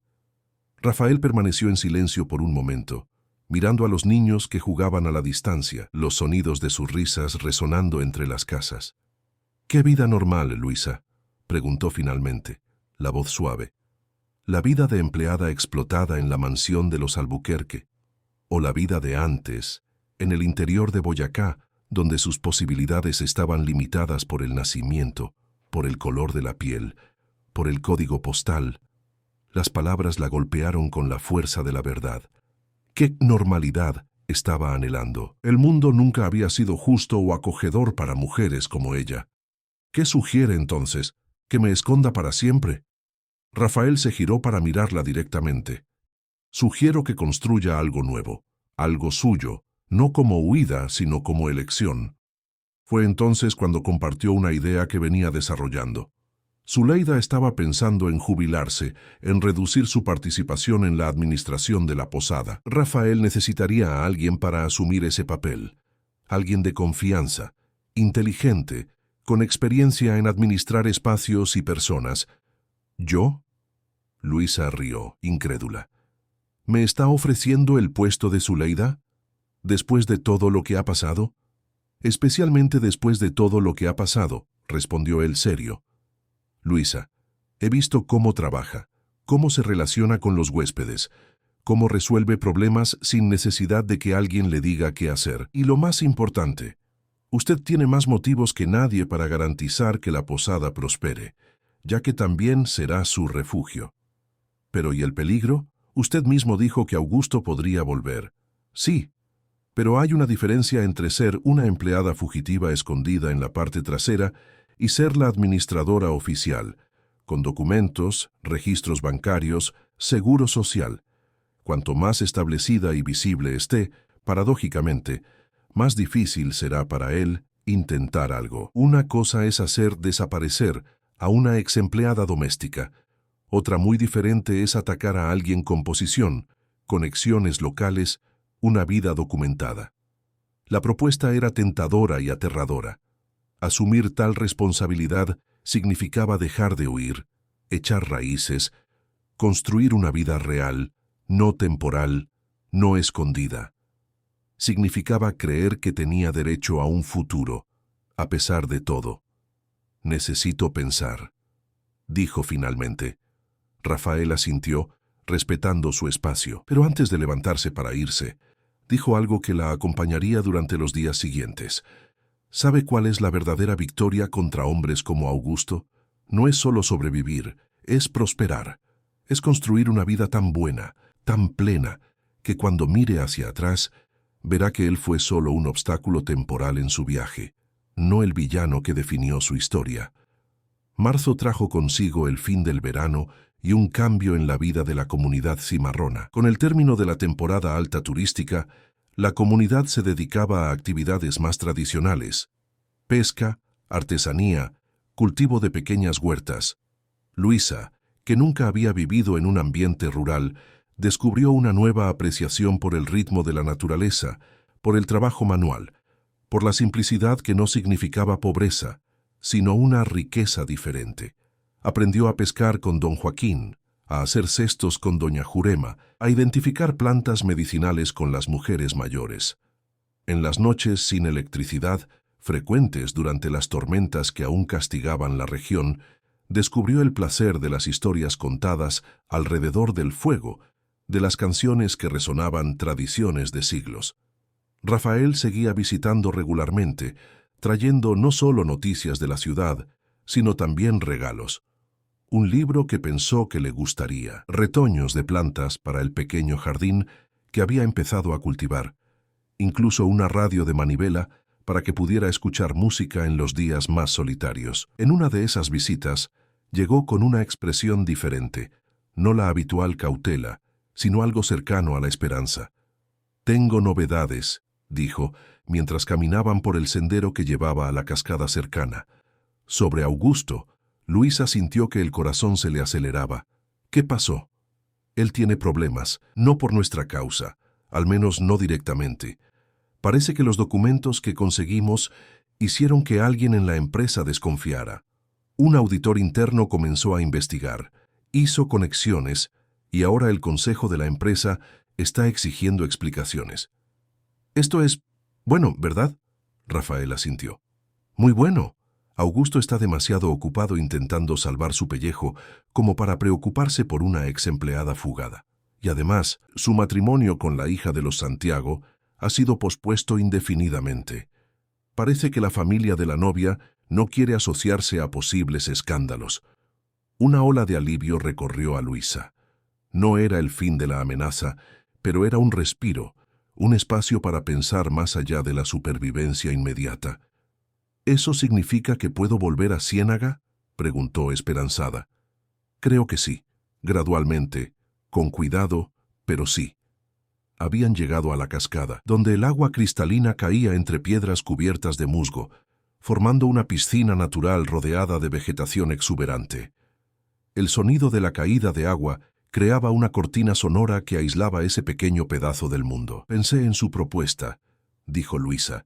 Rafael permaneció en silencio por un momento, mirando a los niños que jugaban a la distancia, los sonidos de sus risas resonando entre las casas. «¿Qué vida normal, Luisa?», preguntó finalmente, la voz suave. «¿La vida de empleada explotada en la mansión de los Albuquerque? ¿O la vida de antes, en el interior de Boyacá, donde sus posibilidades estaban limitadas por el nacimiento, por el color de la piel, por el código postal?» Las palabras la golpearon con la fuerza de la verdad. ¿Qué normalidad estaba anhelando? El mundo nunca había sido justo o acogedor para mujeres como ella. ¿Qué sugiere entonces? ¿Que me esconda para siempre? Rafael se giró para mirarla directamente. Sugiero que construya algo nuevo, algo suyo, no como huida, sino como elección. Fue entonces cuando compartió una idea que venía desarrollando. Zuleida estaba pensando en jubilarse, en reducir su participación en la administración de la posada. Rafael necesitaría a alguien para asumir ese papel. Alguien de confianza, inteligente, con experiencia en administrar espacios y personas. ¿Yo? Luisa rió, incrédula. ¿Me está ofreciendo el puesto de Zuleida? ¿Después de todo lo que ha pasado? Especialmente después de todo lo que ha pasado, respondió él serio. Luisa, he visto cómo trabaja, cómo se relaciona con los huéspedes, cómo resuelve problemas sin necesidad de que alguien le diga qué hacer. Y lo más importante, usted tiene más motivos que nadie para garantizar que la posada prospere, ya que también será su refugio. Pero ¿y el peligro? Usted mismo dijo que Augusto podría volver. Sí, pero hay una diferencia entre ser una empleada fugitiva escondida en la parte trasera y ser la administradora oficial, con documentos, registros bancarios, seguro social. Cuanto más establecida y visible esté, paradójicamente, más difícil será para él intentar algo. Una cosa es hacer desaparecer a una exempleada doméstica. Otra muy diferente es atacar a alguien con posición, conexiones locales, una vida documentada. La propuesta era tentadora y aterradora. Asumir tal responsabilidad significaba dejar de huir, echar raíces, construir una vida real, no temporal, no escondida. Significaba creer que tenía derecho a un futuro, a pesar de todo. «Necesito pensar», dijo finalmente. Rafael asintió, respetando su espacio, pero antes de levantarse para irse, dijo algo que la acompañaría durante los días siguientes. ¿Sabe cuál es la verdadera victoria contra hombres como Augusto? No es solo sobrevivir, es prosperar. Es construir una vida tan buena, tan plena, que cuando mire hacia atrás, verá que él fue solo un obstáculo temporal en su viaje, no el villano que definió su historia. Marzo trajo consigo el fin del verano y un cambio en la vida de la comunidad cimarrona. Con el término de la temporada alta turística, la comunidad se dedicaba a actividades más tradicionales: pesca, artesanía, cultivo de pequeñas huertas. Luisa, que nunca había vivido en un ambiente rural, descubrió una nueva apreciación por el ritmo de la naturaleza, por el trabajo manual, por la simplicidad que no significaba pobreza, sino una riqueza diferente. Aprendió a pescar con don Joaquín, a hacer cestos con doña Jurema, a identificar plantas medicinales con las mujeres mayores. En las noches sin electricidad, frecuentes durante las tormentas que aún castigaban la región, descubrió el placer de las historias contadas alrededor del fuego, de las canciones que resonaban tradiciones de siglos. Rafael seguía visitando regularmente, trayendo no solo noticias de la ciudad, sino también regalos. Un libro que pensó que le gustaría, retoños de plantas para el pequeño jardín que había empezado a cultivar, incluso una radio de manivela para que pudiera escuchar música en los días más solitarios. En una de esas visitas, llegó con una expresión diferente, no la habitual cautela, sino algo cercano a la esperanza. «Tengo novedades», dijo, mientras caminaban por el sendero que llevaba a la cascada cercana. Sobre Augusto, Luisa sintió que el corazón se le aceleraba. «¿Qué pasó?» «Él tiene problemas, no por nuestra causa, al menos no directamente. Parece que los documentos que conseguimos hicieron que alguien en la empresa desconfiara. Un auditor interno comenzó a investigar, hizo conexiones y ahora el consejo de la empresa está exigiendo explicaciones». «Esto es bueno, ¿verdad?», Rafael asintió. «Muy bueno. Augusto está demasiado ocupado intentando salvar su pellejo como para preocuparse por una ex empleada fugada. Y además, su matrimonio con la hija de los Santiago ha sido pospuesto indefinidamente. Parece que la familia de la novia no quiere asociarse a posibles escándalos». Una ola de alivio recorrió a Luisa. No era el fin de la amenaza, pero era un respiro, un espacio para pensar más allá de la supervivencia inmediata. «¿Eso significa que puedo volver a Ciénaga?», preguntó esperanzada. «Creo que sí, gradualmente, con cuidado, pero sí». Habían llegado a la cascada, donde el agua cristalina caía entre piedras cubiertas de musgo, formando una piscina natural rodeada de vegetación exuberante. El sonido de la caída de agua creaba una cortina sonora que aislaba ese pequeño pedazo del mundo. «Pensé en su propuesta», dijo Luisa,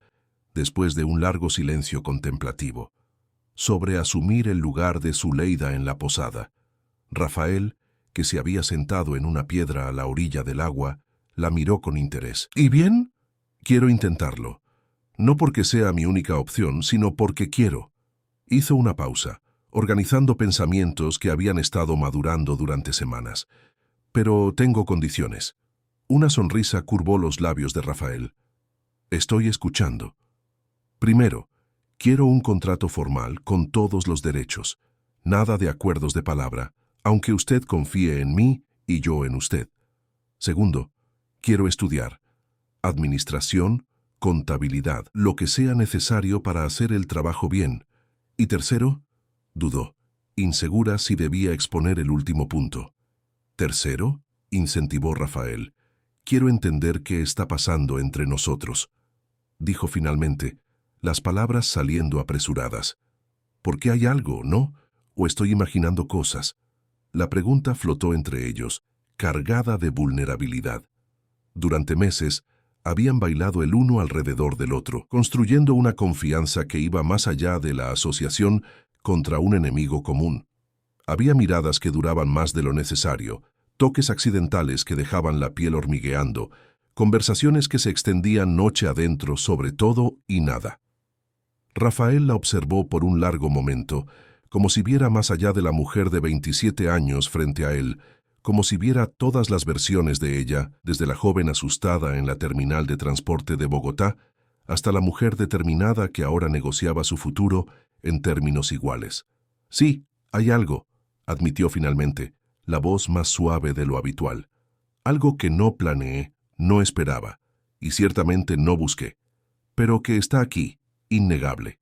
después de un largo silencio contemplativo, «sobre asumir el lugar de Zuleida en la posada». Rafael, que se había sentado en una piedra a la orilla del agua, la miró con interés. «¿Y bien? Quiero intentarlo. No porque sea mi única opción, sino porque quiero». Hizo una pausa, organizando pensamientos que habían estado madurando durante semanas. «Pero tengo condiciones». Una sonrisa curvó los labios de Rafael. «Estoy escuchando». «Primero, quiero un contrato formal con todos los derechos. Nada de acuerdos de palabra, aunque usted confíe en mí y yo en usted. Segundo, quiero estudiar. Administración, contabilidad, lo que sea necesario para hacer el trabajo bien. Y tercero», dudó, insegura si debía exponer el último punto. «Tercero», incentivó Rafael, «quiero entender qué está pasando entre nosotros», dijo finalmente, las palabras saliendo apresuradas. «Porque hay algo, ¿no? ¿O estoy imaginando cosas?». La pregunta flotó entre ellos, cargada de vulnerabilidad. Durante meses, habían bailado el uno alrededor del otro, construyendo una confianza que iba más allá de la asociación contra un enemigo común. Había miradas que duraban más de lo necesario, toques accidentales que dejaban la piel hormigueando, conversaciones que se extendían noche adentro sobre todo y nada. Rafael la observó por un largo momento, como si viera más allá de la mujer de 27 años frente a él, como si viera todas las versiones de ella, desde la joven asustada en la terminal de transporte de Bogotá, hasta la mujer determinada que ahora negociaba su futuro en términos iguales. «Sí, hay algo», admitió finalmente, la voz más suave de lo habitual. «Algo que no planeé, no esperaba, y ciertamente no busqué, pero que está aquí, innegable».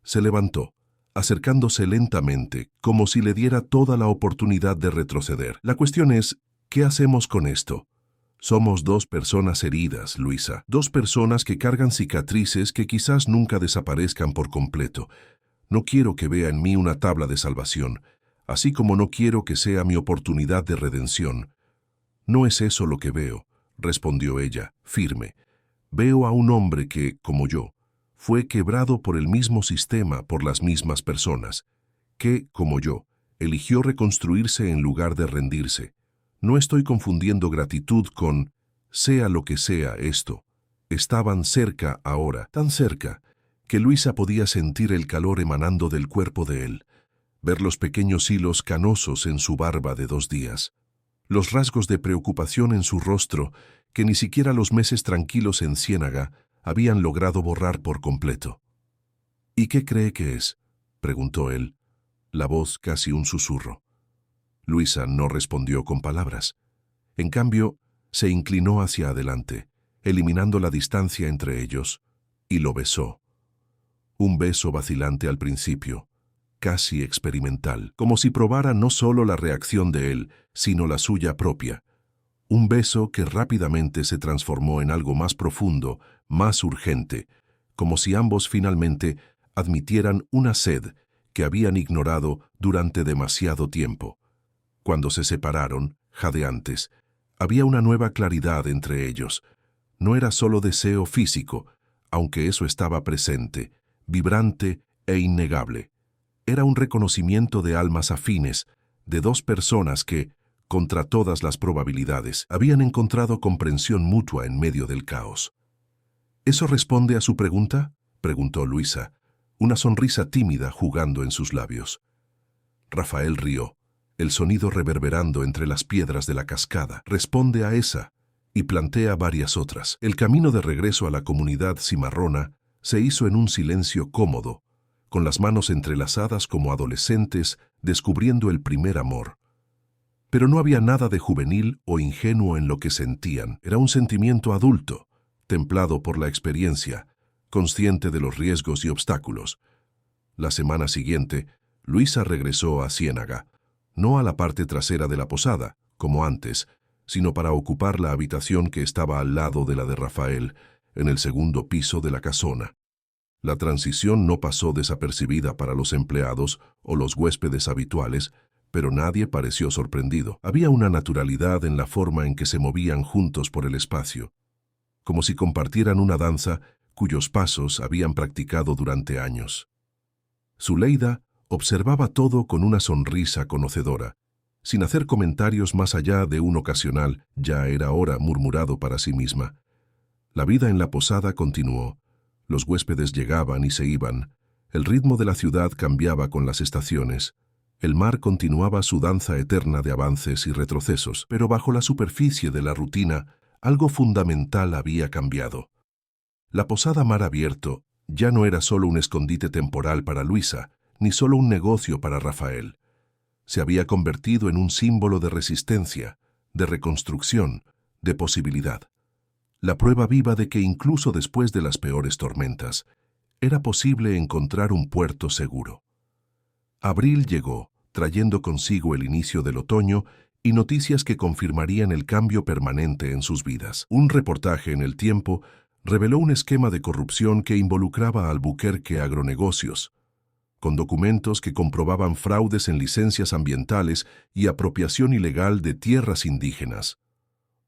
Se levantó, acercándose lentamente, como si le diera toda la oportunidad de retroceder. «La cuestión es, ¿qué hacemos con esto? Somos dos personas heridas, Luisa, dos personas que cargan cicatrices que quizás nunca desaparezcan por completo. No quiero que vea en mí una tabla de salvación, así como no quiero que sea mi oportunidad de redención». «No es eso lo que veo», respondió ella, firme. «Veo a un hombre que, como yo, fue quebrado por el mismo sistema, por las mismas personas, que, como yo, Eligió reconstruirse en lugar de rendirse. No estoy confundiendo gratitud con sea lo que sea esto. Estaban cerca ahora, tan cerca, que Luisa podía sentir el calor emanando del cuerpo de él, ver los pequeños hilos canosos en su barba de 2 días, los rasgos de preocupación en su rostro que ni siquiera los meses tranquilos en Ciénaga habían logrado borrar por completo. ¿Y qué cree que es?, preguntó él, la voz casi un susurro. Luisa no respondió con palabras. En cambio, se inclinó hacia adelante, eliminando la distancia entre ellos, y lo besó. Un beso vacilante al principio, casi experimental, como si probara no solo la reacción de él, sino la suya propia. Un beso que rápidamente se transformó en algo más profundo, más urgente, como si ambos finalmente admitieran una sed que habían ignorado durante demasiado tiempo. Cuando se separaron, jadeantes, había una nueva claridad entre ellos. No era solo deseo físico, aunque eso estaba presente, vibrante e innegable. Era un reconocimiento de almas afines, de 2 personas que, contra todas las probabilidades, habían encontrado comprensión mutua en medio del caos. ¿Eso responde a su pregunta?, preguntó Luisa, una sonrisa tímida jugando en sus labios. Rafael rió, el sonido reverberando entre las piedras de la cascada. Responde a esa, y plantea varias otras. El camino de regreso a la comunidad cimarrona se hizo en un silencio cómodo, con las manos entrelazadas como adolescentes descubriendo el primer amor. Pero no había nada de juvenil o ingenuo en lo que sentían. Era un sentimiento adulto, templado por la experiencia, consciente de los riesgos y obstáculos. La semana siguiente, Luisa regresó a Ciénaga, no a la parte trasera de la posada, como antes, sino para ocupar la habitación que estaba al lado de la de Rafael, en el segundo piso de la casona. La transición no pasó desapercibida para los empleados o los huéspedes habituales, pero nadie pareció sorprendido. Había una naturalidad en la forma en que se movían juntos por el espacio, como si compartieran una danza cuyos pasos habían practicado durante años. Zuleida observaba todo con una sonrisa conocedora, sin hacer comentarios más allá de un ocasional, ya era hora, murmurado para sí misma. La vida en la posada continuó. Los huéspedes llegaban y se iban. El ritmo de la ciudad cambiaba con las estaciones. El mar continuaba su danza eterna de avances y retrocesos, pero bajo la superficie de la rutina, algo fundamental había cambiado. La posada Mar Abierto ya no era solo un escondite temporal para Luisa, ni solo un negocio para Rafael. Se había convertido en un símbolo de resistencia, de reconstrucción, de posibilidad. La prueba viva de que incluso después de las peores tormentas, era posible encontrar un puerto seguro. Abril llegó, trayendo consigo el inicio del otoño y noticias que confirmarían el cambio permanente en sus vidas. Un reportaje en El Tiempo reveló un esquema de corrupción que involucraba a Albuquerque Agronegocios, con documentos que comprobaban fraudes en licencias ambientales y apropiación ilegal de tierras indígenas.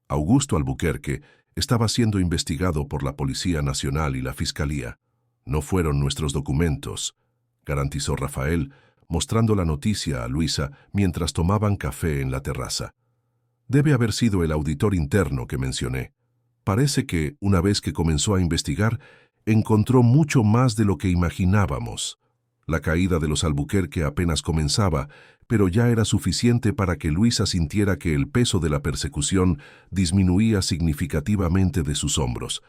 Augusto Albuquerque estaba siendo investigado por la Policía Nacional y la Fiscalía. No fueron nuestros documentos, garantizó Rafael, mostrando la noticia a Luisa mientras tomaban café en la terraza. Debe haber sido el auditor interno que mencioné. Parece que, una vez que comenzó a investigar, encontró mucho más de lo que imaginábamos. La caída de los Albuquerque apenas comenzaba, pero ya era suficiente para que Luisa sintiera que el peso de la persecución disminuía significativamente de sus hombros.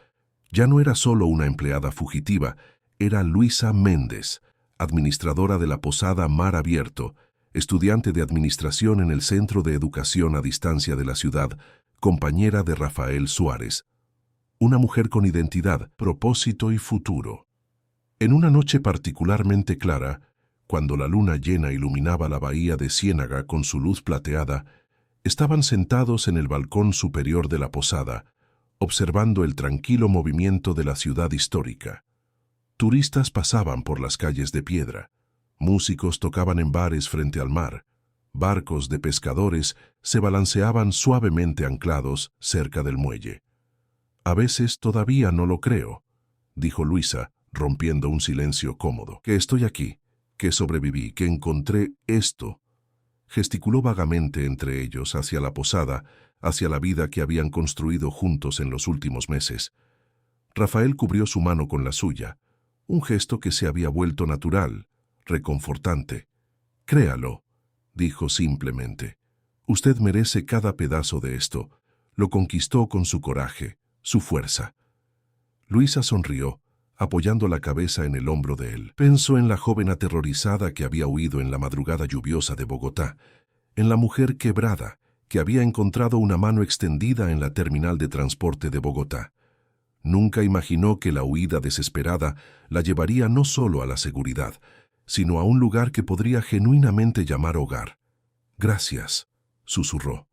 Ya no era solo una empleada fugitiva, era Luisa Méndez, administradora de la posada Mar Abierto, estudiante de administración en el Centro de Educación a Distancia de la ciudad, compañera de Rafael Suárez. Una mujer con identidad, propósito y futuro. En una noche particularmente clara, cuando la luna llena iluminaba la bahía de Ciénaga con su luz plateada, estaban sentados en el balcón superior de la posada, observando el tranquilo movimiento de la ciudad histórica. Turistas pasaban por las calles de piedra, músicos tocaban en bares frente al mar, barcos de pescadores se balanceaban suavemente anclados cerca del muelle. «A veces todavía no lo creo», dijo Luisa, rompiendo un silencio cómodo. «Que estoy aquí, que sobreviví, que encontré esto». Gesticuló vagamente entre ellos hacia la posada, hacia la vida que habían construido juntos en los últimos meses. Rafael cubrió su mano con la suya, un gesto que se había vuelto natural, reconfortante. «Créalo», dijo simplemente. «Usted merece cada pedazo de esto». Lo conquistó con su coraje, su fuerza. Luisa sonrió, apoyando la cabeza en el hombro de él. Pensó en la joven aterrorizada que había huido en la madrugada lluviosa de Bogotá, en la mujer quebrada que había encontrado una mano extendida en la terminal de transporte de Bogotá. Nunca imaginó que la huida desesperada la llevaría no solo a la seguridad, sino a un lugar que podría genuinamente llamar hogar. «Gracias», susurró,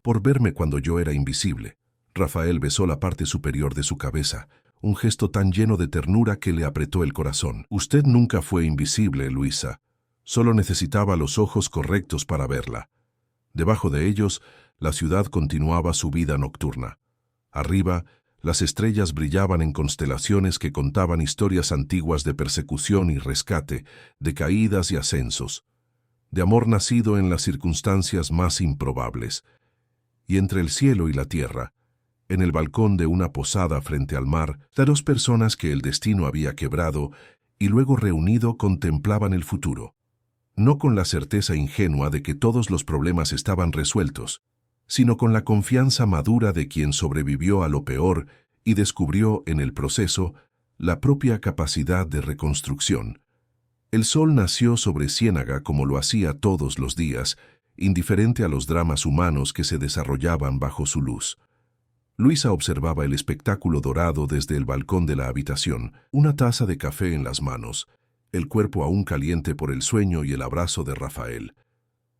«por verme cuando yo era invisible». Rafael besó la parte superior de su cabeza, un gesto tan lleno de ternura que le apretó el corazón. «Usted nunca fue invisible, Luisa. Solo necesitaba los ojos correctos para verla». Debajo de ellos, la ciudad continuaba su vida nocturna. Arriba, las estrellas brillaban en constelaciones que contaban historias antiguas de persecución y rescate, de caídas y ascensos, de amor nacido en las circunstancias más improbables. Y entre el cielo y la tierra, en el balcón de una posada frente al mar, dos personas que el destino había quebrado y luego reunido contemplaban el futuro. No con la certeza ingenua de que todos los problemas estaban resueltos, sino con la confianza madura de quien sobrevivió a lo peor y descubrió en el proceso la propia capacidad de reconstrucción. El sol nació sobre Ciénaga como lo hacía todos los días, indiferente a los dramas humanos que se desarrollaban bajo su luz. Luisa observaba el espectáculo dorado desde el balcón de la habitación, una taza de café en las manos, el cuerpo aún caliente por el sueño y el abrazo de Rafael.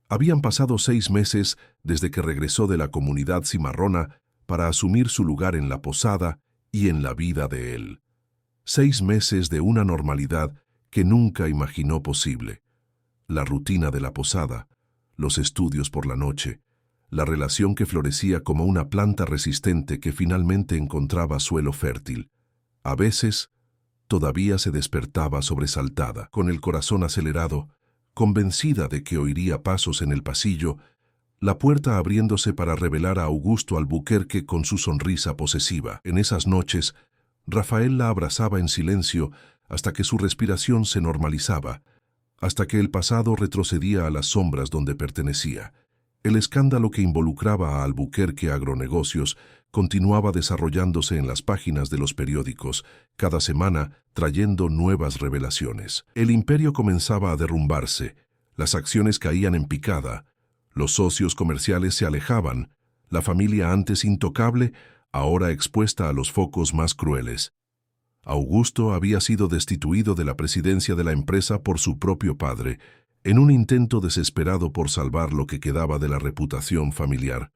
Habían pasado 6 meses desde que regresó de la comunidad cimarrona para asumir su lugar en la posada y en la vida de él. 6 meses de una normalidad que nunca imaginó posible. La rutina de la posada, los estudios por la noche, la relación que florecía como una planta resistente que finalmente encontraba suelo fértil. A veces, todavía se despertaba sobresaltada, con el corazón acelerado, convencida de que oiría pasos en el pasillo, la puerta abriéndose para revelar a Augusto Albuquerque con su sonrisa posesiva. En esas noches, Rafael la abrazaba en silencio hasta que su respiración se normalizaba, hasta que el pasado retrocedía a las sombras donde pertenecía. El escándalo que involucraba a Albuquerque Agronegocios continuaba desarrollándose en las páginas de los periódicos, cada semana trayendo nuevas revelaciones. El imperio comenzaba a derrumbarse, las acciones caían en picada, los socios comerciales se alejaban, la familia antes intocable, ahora expuesta a los focos más crueles. Augusto había sido destituido de la presidencia de la empresa por su propio padre, en un intento desesperado por salvar lo que quedaba de la reputación familiar.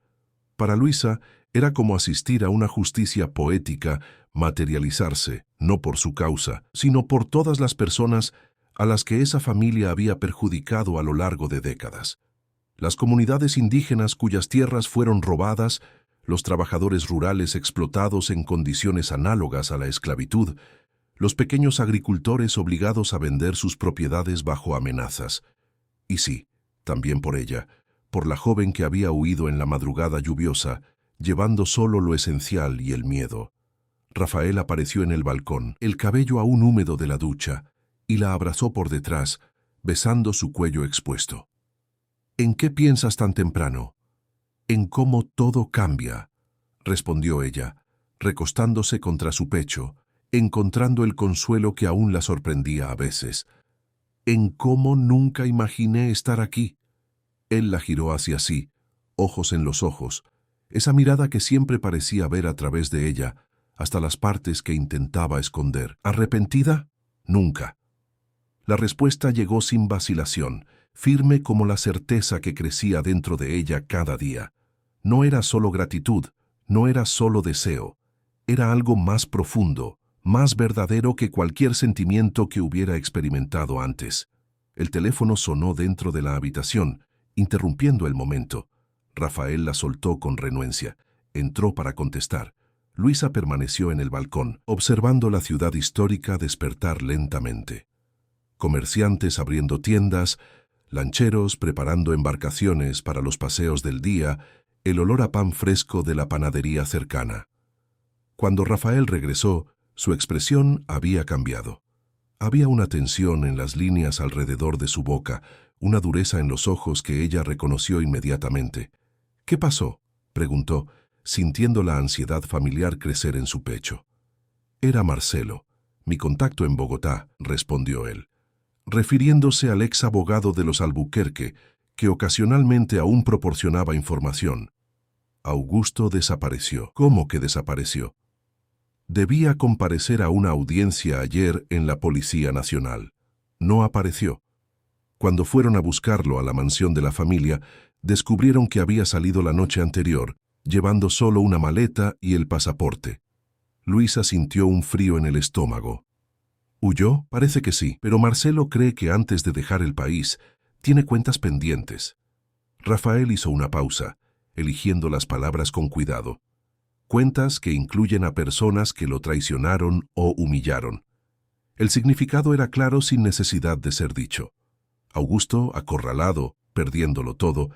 Para Luisa, era como asistir a una justicia poética materializarse, no por su causa, sino por todas las personas a las que esa familia había perjudicado a lo largo de décadas. Las comunidades indígenas cuyas tierras fueron robadas, los trabajadores rurales explotados en condiciones análogas a la esclavitud, los pequeños agricultores obligados a vender sus propiedades bajo amenazas. Y sí, también por ella, por la joven que había huido en la madrugada lluviosa, llevando solo lo esencial y el miedo. Rafael apareció en el balcón, el cabello aún húmedo de la ducha, y la abrazó por detrás, besando su cuello expuesto. «¿En qué piensas tan temprano?» «En cómo todo cambia», respondió ella, recostándose contra su pecho, encontrando el consuelo que aún la sorprendía a veces. «En cómo nunca imaginé estar aquí». Él la giró hacia sí, ojos en los ojos, esa mirada que siempre parecía ver a través de ella, hasta las partes que intentaba esconder. «¿Arrepentida?» «Nunca». La respuesta llegó sin vacilación, firme como la certeza que crecía dentro de ella cada día. No era solo gratitud, no era solo deseo, era algo más profundo, más verdadero que cualquier sentimiento que hubiera experimentado antes. El teléfono sonó dentro de la habitación, interrumpiendo el momento. Rafael la soltó con renuencia. Entró para contestar. Luisa permaneció en el balcón, observando la ciudad histórica despertar lentamente. Comerciantes abriendo tiendas, Lancheros preparando embarcaciones para los paseos del día, el olor a pan fresco de la panadería cercana. Cuando Rafael regresó, su expresión había cambiado. Había una tensión en las líneas alrededor de su boca, una dureza en los ojos que ella reconoció inmediatamente. «¿Qué pasó?», preguntó, sintiendo la ansiedad familiar crecer en su pecho. «Era Marcelo, mi contacto en Bogotá», respondió él, refiriéndose al ex abogado de los Albuquerque, que ocasionalmente aún proporcionaba información. Augusto desapareció. ¿Cómo que desapareció? Debía comparecer a una audiencia ayer en la Policía Nacional. No apareció. Cuando fueron a buscarlo a la mansión de la familia, descubrieron que había salido la noche anterior, llevando solo una maleta y el pasaporte. Luisa sintió un frío en el estómago. ¿Huyó? Parece que sí, pero Marcelo cree que antes de dejar el país, tiene cuentas pendientes. Rafael hizo una pausa, eligiendo las palabras con cuidado. Cuentas que incluyen a personas que lo traicionaron o humillaron. El significado era claro sin necesidad de ser dicho. Augusto, acorralado, perdiéndolo todo,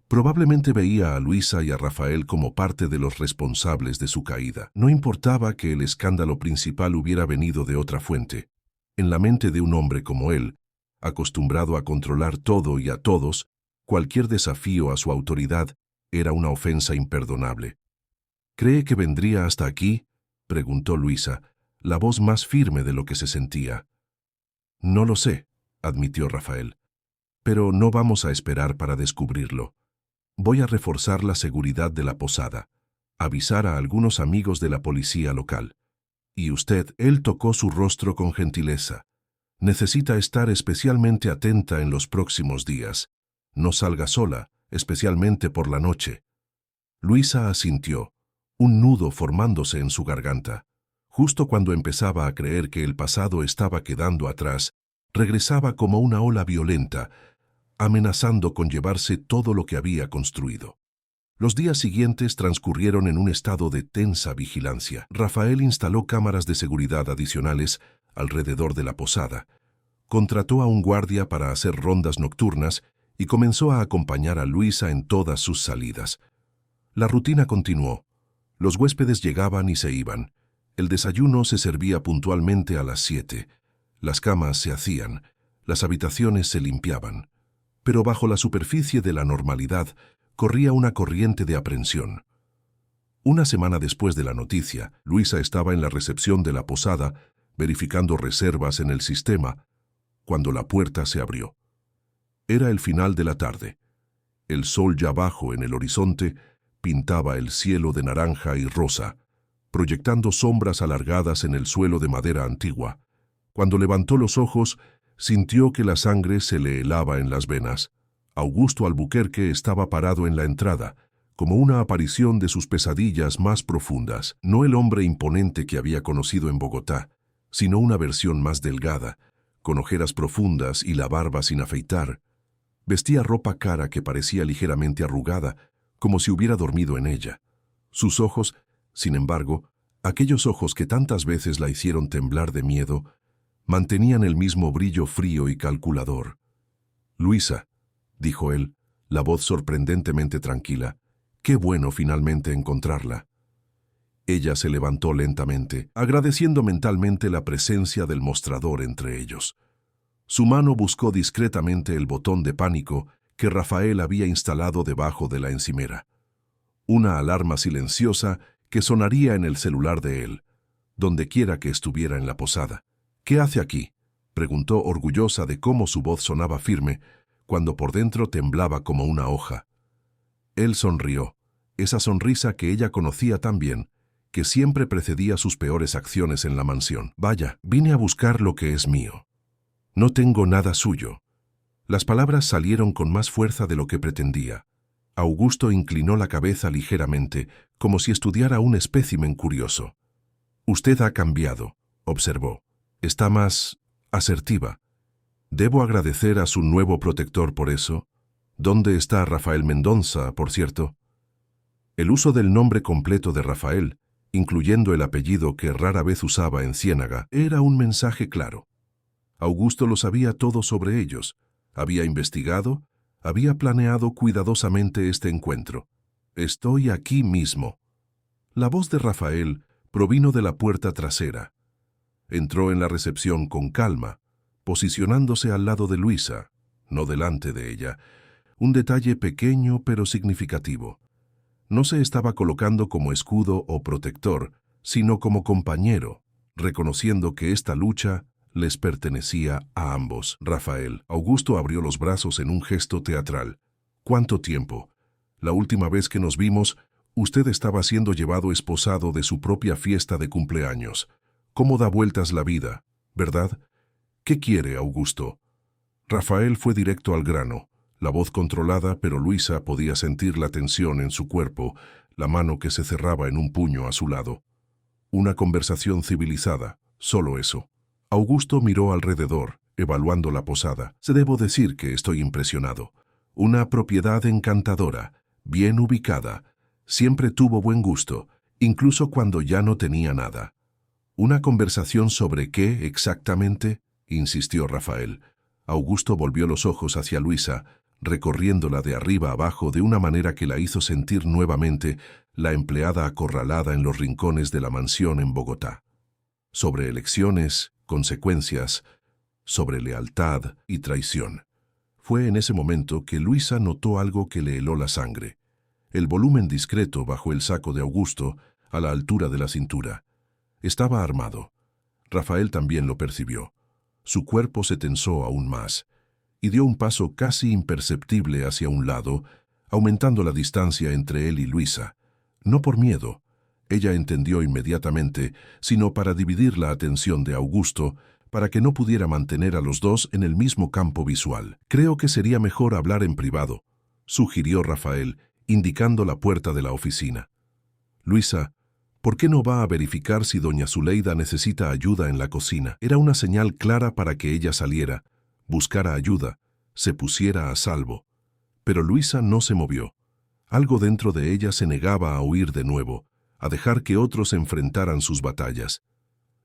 probablemente veía a Luisa y a Rafael como parte de los responsables de su caída. No importaba que el escándalo principal hubiera venido de otra fuente. En la mente de un hombre como él, acostumbrado a controlar todo y a todos, cualquier desafío a su autoridad era una ofensa imperdonable. ¿Cree que vendría hasta aquí?, preguntó Luisa, la voz más firme de lo que se sentía. No lo sé, admitió Rafael, pero no vamos a esperar para descubrirlo. Voy a reforzar la seguridad de la posada, avisar a algunos amigos de la policía local. Y usted, él tocó su rostro con gentileza. Necesita estar especialmente atenta en los próximos días. No salga sola, especialmente por la noche. Luisa asintió, un nudo formándose en su garganta. Justo cuando empezaba a creer que el pasado estaba quedando atrás, regresaba como una ola violenta, amenazando con llevarse todo lo que había construido. Los días siguientes transcurrieron en un estado de tensa vigilancia. Rafael instaló cámaras de seguridad adicionales alrededor de la posada, contrató a un guardia para hacer rondas nocturnas y comenzó a acompañar a Luisa en todas sus salidas. La rutina continuó. Los huéspedes llegaban y se iban. El desayuno se servía puntualmente a las 7. Las camas se hacían, las habitaciones se limpiaban. Pero bajo la superficie de la normalidad corría una corriente de aprensión. Una semana después de la noticia, Luisa estaba en la recepción de la posada, verificando reservas en el sistema, cuando la puerta se abrió. Era el final de la tarde. El sol ya bajo en el horizonte pintaba el cielo de naranja y rosa, proyectando sombras alargadas en el suelo de madera antigua. Cuando levantó los ojos, sintió que la sangre se le helaba en las venas. Augusto Albuquerque estaba parado en la entrada, como una aparición de sus pesadillas más profundas. No el hombre imponente que había conocido en Bogotá, sino una versión más delgada, con ojeras profundas y la barba sin afeitar. Vestía ropa cara que parecía ligeramente arrugada, como si hubiera dormido en ella. Sus ojos, sin embargo, aquellos ojos que tantas veces la hicieron temblar de miedo, mantenían el mismo brillo frío y calculador. «Luisa», dijo él, la voz sorprendentemente tranquila, «qué bueno finalmente encontrarla». Ella se levantó lentamente, agradeciendo mentalmente la presencia del mostrador entre ellos. Su mano buscó discretamente el botón de pánico que Rafael había instalado debajo de la encimera. Una alarma silenciosa que sonaría en el celular de él, donde quiera que estuviera en la posada. «¿Qué hace aquí?», preguntó orgullosa de cómo su voz sonaba firme, cuando por dentro temblaba como una hoja. Él sonrió, esa sonrisa que ella conocía tan bien, que siempre precedía sus peores acciones en la mansión. «Vaya, vine a buscar lo que es mío. No tengo nada suyo». Las palabras salieron con más fuerza de lo que pretendía. Augusto inclinó la cabeza ligeramente, como si estudiara un espécimen curioso. «Usted ha cambiado», observó. «Está más asertiva. Debo agradecer a su nuevo protector por eso. ¿Dónde está Rafael Mendoza, por cierto?» El uso del nombre completo de Rafael, incluyendo el apellido que rara vez usaba en Ciénaga, era un mensaje claro. Augusto lo sabía todo sobre ellos, Había investigado, había planeado cuidadosamente este encuentro. «Estoy aquí mismo». La voz de Rafael provino de la puerta trasera. Entró en la recepción con calma, posicionándose al lado de Luisa, no delante de ella. Un detalle pequeño pero significativo. No se estaba colocando como escudo o protector, sino como compañero, reconociendo que esta lucha les pertenecía a ambos. «Rafael». Augusto abrió los brazos en un gesto teatral. «¿Cuánto tiempo? La última vez que nos vimos, usted estaba siendo llevado esposado de su propia fiesta de cumpleaños. ¿Cómo da vueltas la vida, verdad? ¿Qué quiere, Augusto?» Rafael fue directo al grano, la voz controlada, pero Luisa podía sentir la tensión en su cuerpo, la mano que se cerraba en un puño a su lado. Una conversación civilizada, solo eso. Augusto miró alrededor, evaluando la posada. «Debo decir que estoy impresionado. Una propiedad encantadora, bien ubicada. Siempre tuvo buen gusto, incluso cuando ya no tenía nada». «¿Una conversación sobre qué exactamente?», insistió Rafael. Augusto volvió los ojos hacia Luisa, recorriéndola de arriba abajo de una manera que la hizo sentir nuevamente la empleada acorralada en los rincones de la mansión en Bogotá. Sobre elecciones, consecuencias, sobre lealtad y traición. Fue en ese momento que Luisa notó algo que le heló la sangre. El volumen discreto bajo el saco de Augusto, a la altura de la cintura. Estaba armado. Rafael también lo percibió. Su cuerpo se tensó aún más, y dio un paso casi imperceptible hacia un lado, aumentando la distancia entre él y Luisa. No por miedo, ella entendió inmediatamente, sino para dividir la atención de Augusto, para que no pudiera mantener a los dos en el mismo campo visual. «Creo que sería mejor hablar en privado», sugirió Rafael, indicando la puerta de la oficina. «Luisa, ¿por qué no va a verificar si doña Zuleida necesita ayuda en la cocina?» Era una señal clara para que ella saliera, buscara ayuda, se pusiera a salvo. Pero Luisa no se movió. Algo dentro de ella se negaba a huir de nuevo, a dejar que otros enfrentaran sus batallas.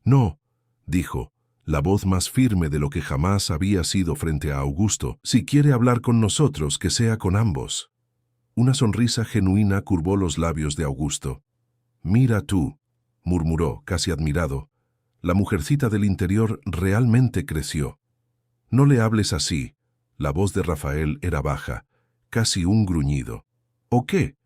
«No», dijo, la voz más firme de lo que jamás había sido frente a Augusto. «Si quiere hablar con nosotros, que sea con ambos». Una sonrisa genuina curvó los labios de Augusto. «Mira tú», murmuró, casi admirado. La mujercita del interior realmente creció. «No le hables así». La voz de Rafael era baja, casi un gruñido. «¿O qué?».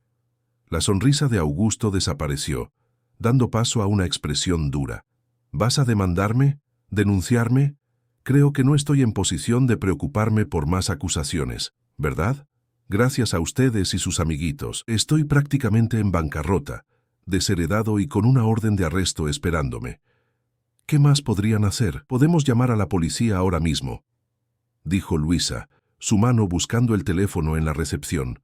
La sonrisa de Augusto desapareció, dando paso a una expresión dura. «¿Vas a demandarme? ¿Denunciarme? Creo que no estoy en posición de preocuparme por más acusaciones, ¿verdad? Gracias a ustedes y sus amiguitos, estoy prácticamente en bancarrota, desheredado y con una orden de arresto esperándome. ¿Qué más podrían hacer? Podemos llamar a la policía ahora mismo», dijo Luisa, su mano buscando el teléfono en la recepción.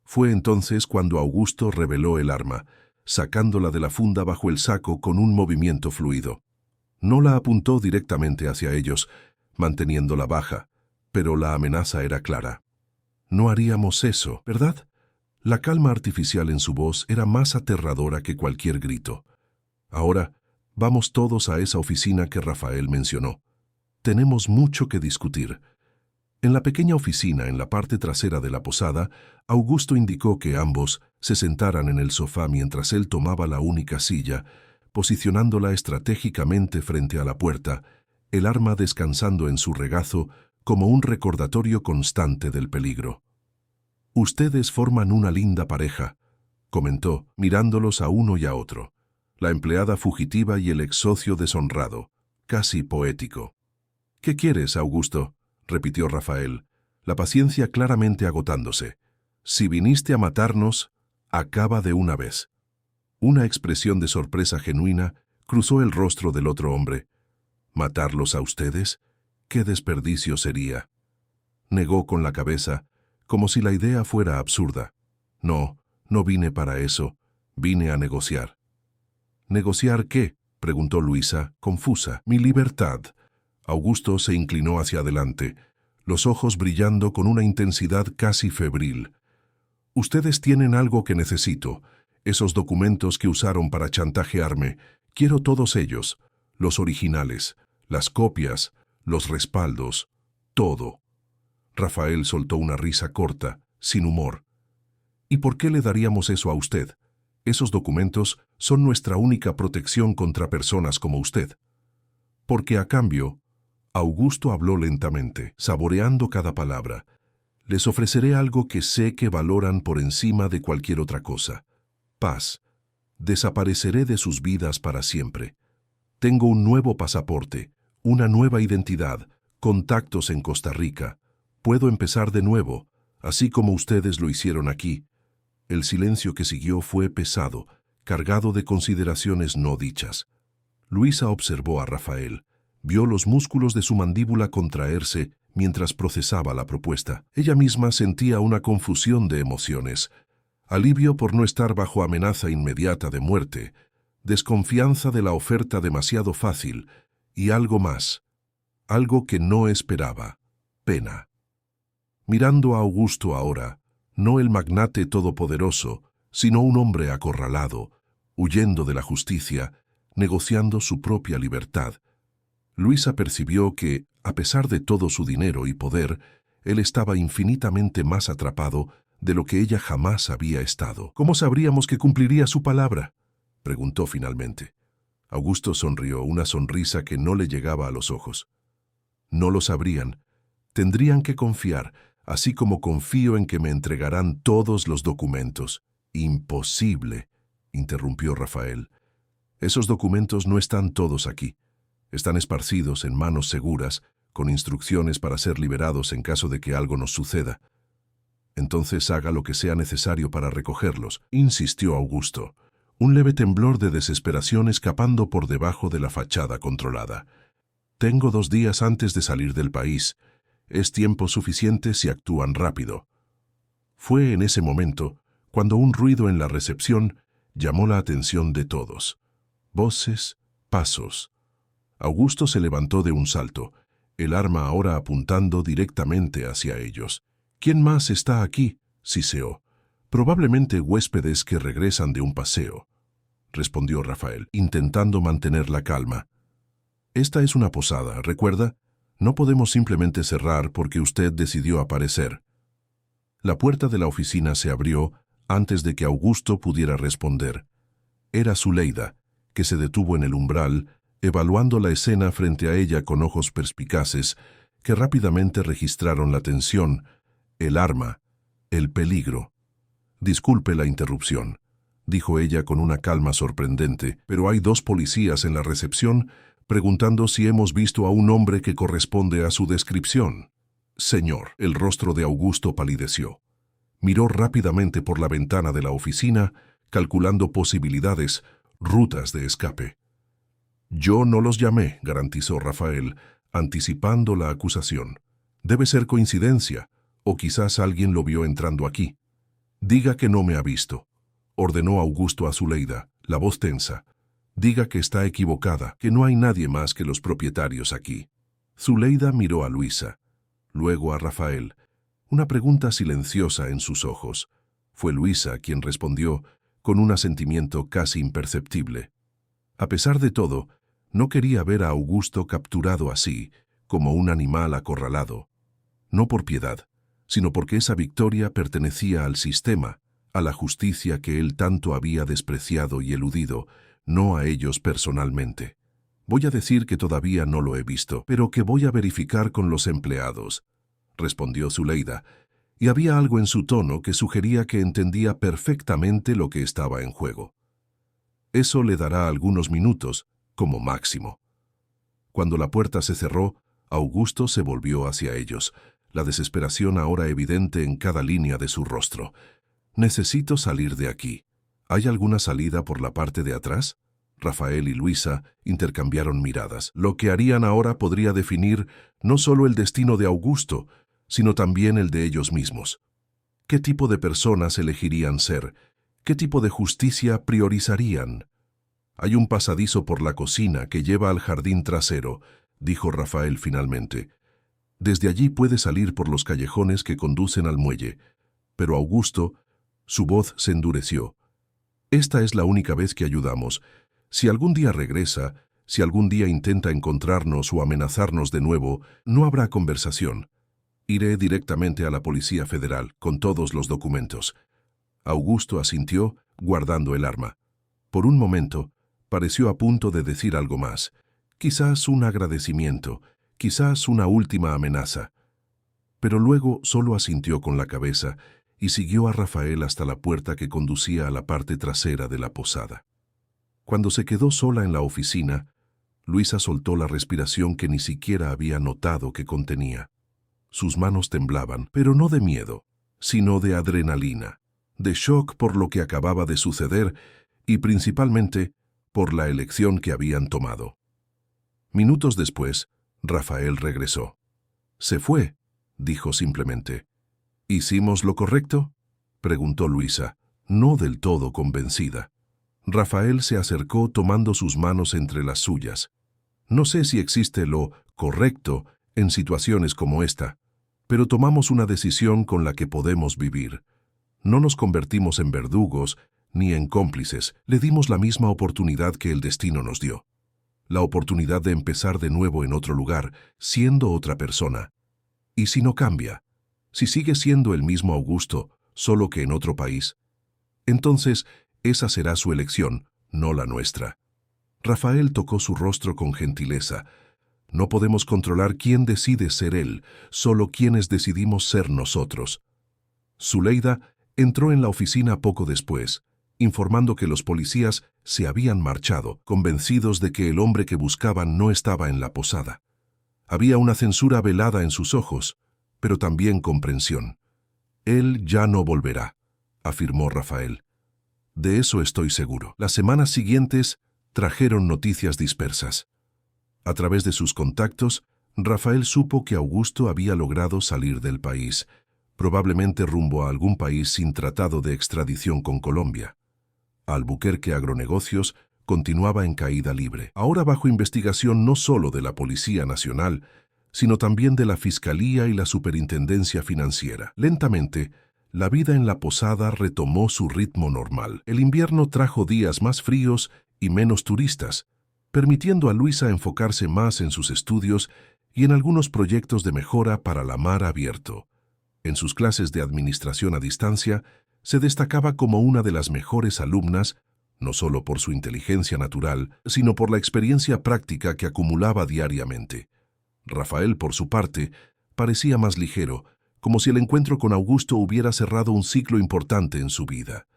Fue entonces cuando Augusto reveló el arma, sacándola de la funda bajo el saco con un movimiento fluido. No la apuntó directamente hacia ellos, manteniéndola baja, pero la amenaza era clara. «No haríamos eso, ¿verdad?». La calma artificial en su voz era más aterradora que cualquier grito. «Ahora, vamos todos a esa oficina que Rafael mencionó. Tenemos mucho que discutir». En la pequeña oficina en la parte trasera de la posada, Augusto indicó que ambos se sentaran en el sofá mientras él tomaba la única silla, posicionándola estratégicamente frente a la puerta, el arma descansando en su regazo como un recordatorio constante del peligro. «Ustedes forman una linda pareja», comentó, mirándolos a uno y a otro. La empleada fugitiva y el ex socio deshonrado, casi poético. «¿Qué quieres, Augusto?», repitió Rafael, la paciencia claramente agotándose. «Si viniste a matarnos, acaba de una vez». Una expresión de sorpresa genuina cruzó el rostro del otro hombre. «¿Matarlos a ustedes? ¡Qué desperdicio sería!». Negó con la cabeza, como si la idea fuera absurda. «No, no vine para eso, vine a negociar». «¿Negociar qué?», preguntó Luisa, confusa. «Mi libertad». Augusto se inclinó hacia adelante, los ojos brillando con una intensidad casi febril. «Ustedes tienen algo que necesito. Esos documentos que usaron para chantajearme, quiero todos ellos, los originales, las copias, los respaldos, todo». Rafael soltó una risa corta, sin humor. ¿Y por qué le daríamos eso a usted? Esos documentos son nuestra única protección contra personas como usted. Porque a cambio, Augusto habló lentamente, saboreando cada palabra. Les ofreceré algo que sé que valoran por encima de cualquier otra cosa. Paz. Desapareceré de sus vidas para siempre. Tengo un nuevo pasaporte, una nueva identidad, contactos en Costa Rica. Puedo empezar de nuevo, así como ustedes lo hicieron aquí. El silencio que siguió fue pesado, cargado de consideraciones no dichas. Luisa observó a Rafael. Vio los músculos de su mandíbula contraerse mientras procesaba la propuesta. Ella misma sentía una confusión de emociones. Alivio por no estar bajo amenaza inmediata de muerte, desconfianza de la oferta demasiado fácil y algo más, algo que no esperaba, pena. Mirando a Augusto ahora, no el magnate todopoderoso, sino un hombre acorralado, huyendo de la justicia, negociando su propia libertad, Luisa percibió que, a pesar de todo su dinero y poder, él estaba infinitamente más atrapado de lo que ella jamás había estado. ¿Cómo sabríamos que cumpliría su palabra?, preguntó finalmente. Augusto sonrió, una sonrisa que no le llegaba a los ojos. No lo sabrían. Tendrían que confiar, así como confío en que me entregarán todos los documentos. Imposible, interrumpió Rafael. Esos documentos no están todos aquí. Están esparcidos en manos seguras, con instrucciones para ser liberados en caso de que algo nos suceda. Entonces haga lo que sea necesario para recogerlos, insistió Augusto, un leve temblor de desesperación escapando por debajo de la fachada controlada. Tengo 2 días antes de salir del país. Es tiempo suficiente si actúan rápido. Fue en ese momento cuando un ruido en la recepción llamó la atención de todos. Voces, pasos. Augusto se levantó de un salto, el arma ahora apuntando directamente hacia ellos. ¿Quién más está aquí?, siseó. Probablemente huéspedes que regresan de un paseo, respondió Rafael, intentando mantener la calma. Esta es una posada, ¿recuerda? No podemos simplemente cerrar porque usted decidió aparecer. La puerta de la oficina se abrió antes de que Augusto pudiera responder. Era Zuleida, que se detuvo en el umbral, evaluando la escena frente a ella con ojos perspicaces que rápidamente registraron la tensión, el arma, el peligro. Disculpe la interrupción, dijo ella con una calma sorprendente, pero hay 2 policías en la recepción preguntando si hemos visto a un hombre que corresponde a su descripción. Señor, el rostro de Augusto palideció. Miró rápidamente por la ventana de la oficina, calculando posibilidades, rutas de escape. Yo no los llamé, garantizó Rafael, anticipando la acusación. Debe ser coincidencia, o quizás alguien lo vio entrando aquí. Diga que no me ha visto, ordenó Augusto a Zuleida, la voz tensa. Diga que está equivocada, que no hay nadie más que los propietarios aquí. Zuleida miró a Luisa, luego a Rafael, una pregunta silenciosa en sus ojos. Fue Luisa quien respondió, con un asentimiento casi imperceptible. A pesar de todo, no quería ver a Augusto capturado así, como un animal acorralado. No por piedad, sino porque esa victoria pertenecía al sistema, a la justicia que él tanto había despreciado y eludido, no a ellos personalmente. Voy a decir que todavía no lo he visto, pero que voy a verificar con los empleados, respondió Zuleida, y había algo en su tono que sugería que entendía perfectamente lo que estaba en juego. Eso le dará algunos minutos, como máximo. Cuando la puerta se cerró, Augusto se volvió hacia ellos, la desesperación ahora evidente en cada línea de su rostro. Necesito salir de aquí. ¿Hay alguna salida por la parte de atrás? Rafael y Luisa intercambiaron miradas. Lo que harían ahora podría definir no solo el destino de Augusto, sino también el de ellos mismos. ¿Qué tipo de personas elegirían ser? ¿Qué tipo de justicia priorizarían? Hay un pasadizo por la cocina que lleva al jardín trasero, dijo Rafael finalmente. Desde allí puede salir por los callejones que conducen al muelle. Pero Augusto, su voz se endureció. Esta es la única vez que ayudamos. Si algún día regresa, si algún día intenta encontrarnos o amenazarnos de nuevo, no habrá conversación. Iré directamente a la Policía Federal, con todos los documentos. Augusto asintió, guardando el arma. Por un momento, pareció a punto de decir algo más. Quizás un agradecimiento, quizás una última amenaza. Pero luego solo asintió con la cabeza y siguió a Rafael hasta la puerta que conducía a la parte trasera de la posada. Cuando se quedó sola en la oficina, Luisa soltó la respiración que ni siquiera había notado que contenía. Sus manos temblaban, pero no de miedo, sino de adrenalina, de shock por lo que acababa de suceder y principalmente por la elección que habían tomado. Minutos después, Rafael regresó. «Se fue», dijo simplemente. «¿Hicimos lo correcto?», preguntó Luisa, no del todo convencida. Rafael se acercó tomando sus manos entre las suyas. «No sé si existe lo correcto en situaciones como esta, pero tomamos una decisión con la que podemos vivir. No nos convertimos en verdugos ni en cómplices, le dimos la misma oportunidad que el destino nos dio. La oportunidad de empezar de nuevo en otro lugar, siendo otra persona. ¿Y si no cambia? Si sigue siendo el mismo Augusto, solo que en otro país. Entonces, esa será su elección, no la nuestra». Rafael tocó su rostro con gentileza. «No podemos controlar quién decide ser él, solo quienes decidimos ser nosotros». Zuleida entró en la oficina poco después, informando que los policías se habían marchado, convencidos de que el hombre que buscaban no estaba en la posada. Había una censura velada en sus ojos, pero también comprensión. «Él ya no volverá», afirmó Rafael. «De eso estoy seguro». Las semanas siguientes trajeron noticias dispersas. A través de sus contactos, Rafael supo que Augusto había logrado salir del país, probablemente rumbo a algún país sin tratado de extradición con Colombia. Albuquerque Agronegocios continuaba en caída libre, ahora bajo investigación no solo de la Policía Nacional, sino también de la Fiscalía y la Superintendencia Financiera. Lentamente, la vida en la posada retomó su ritmo normal. El invierno trajo días más fríos y menos turistas, permitiendo a Luisa enfocarse más en sus estudios y en algunos proyectos de mejora para la mar abierto. En sus clases de administración a distancia, se destacaba como una de las mejores alumnas, no solo por su inteligencia natural, sino por la experiencia práctica que acumulaba diariamente. Rafael, por su parte, parecía más ligero, como si el encuentro con Augusto hubiera cerrado un ciclo importante en su vida.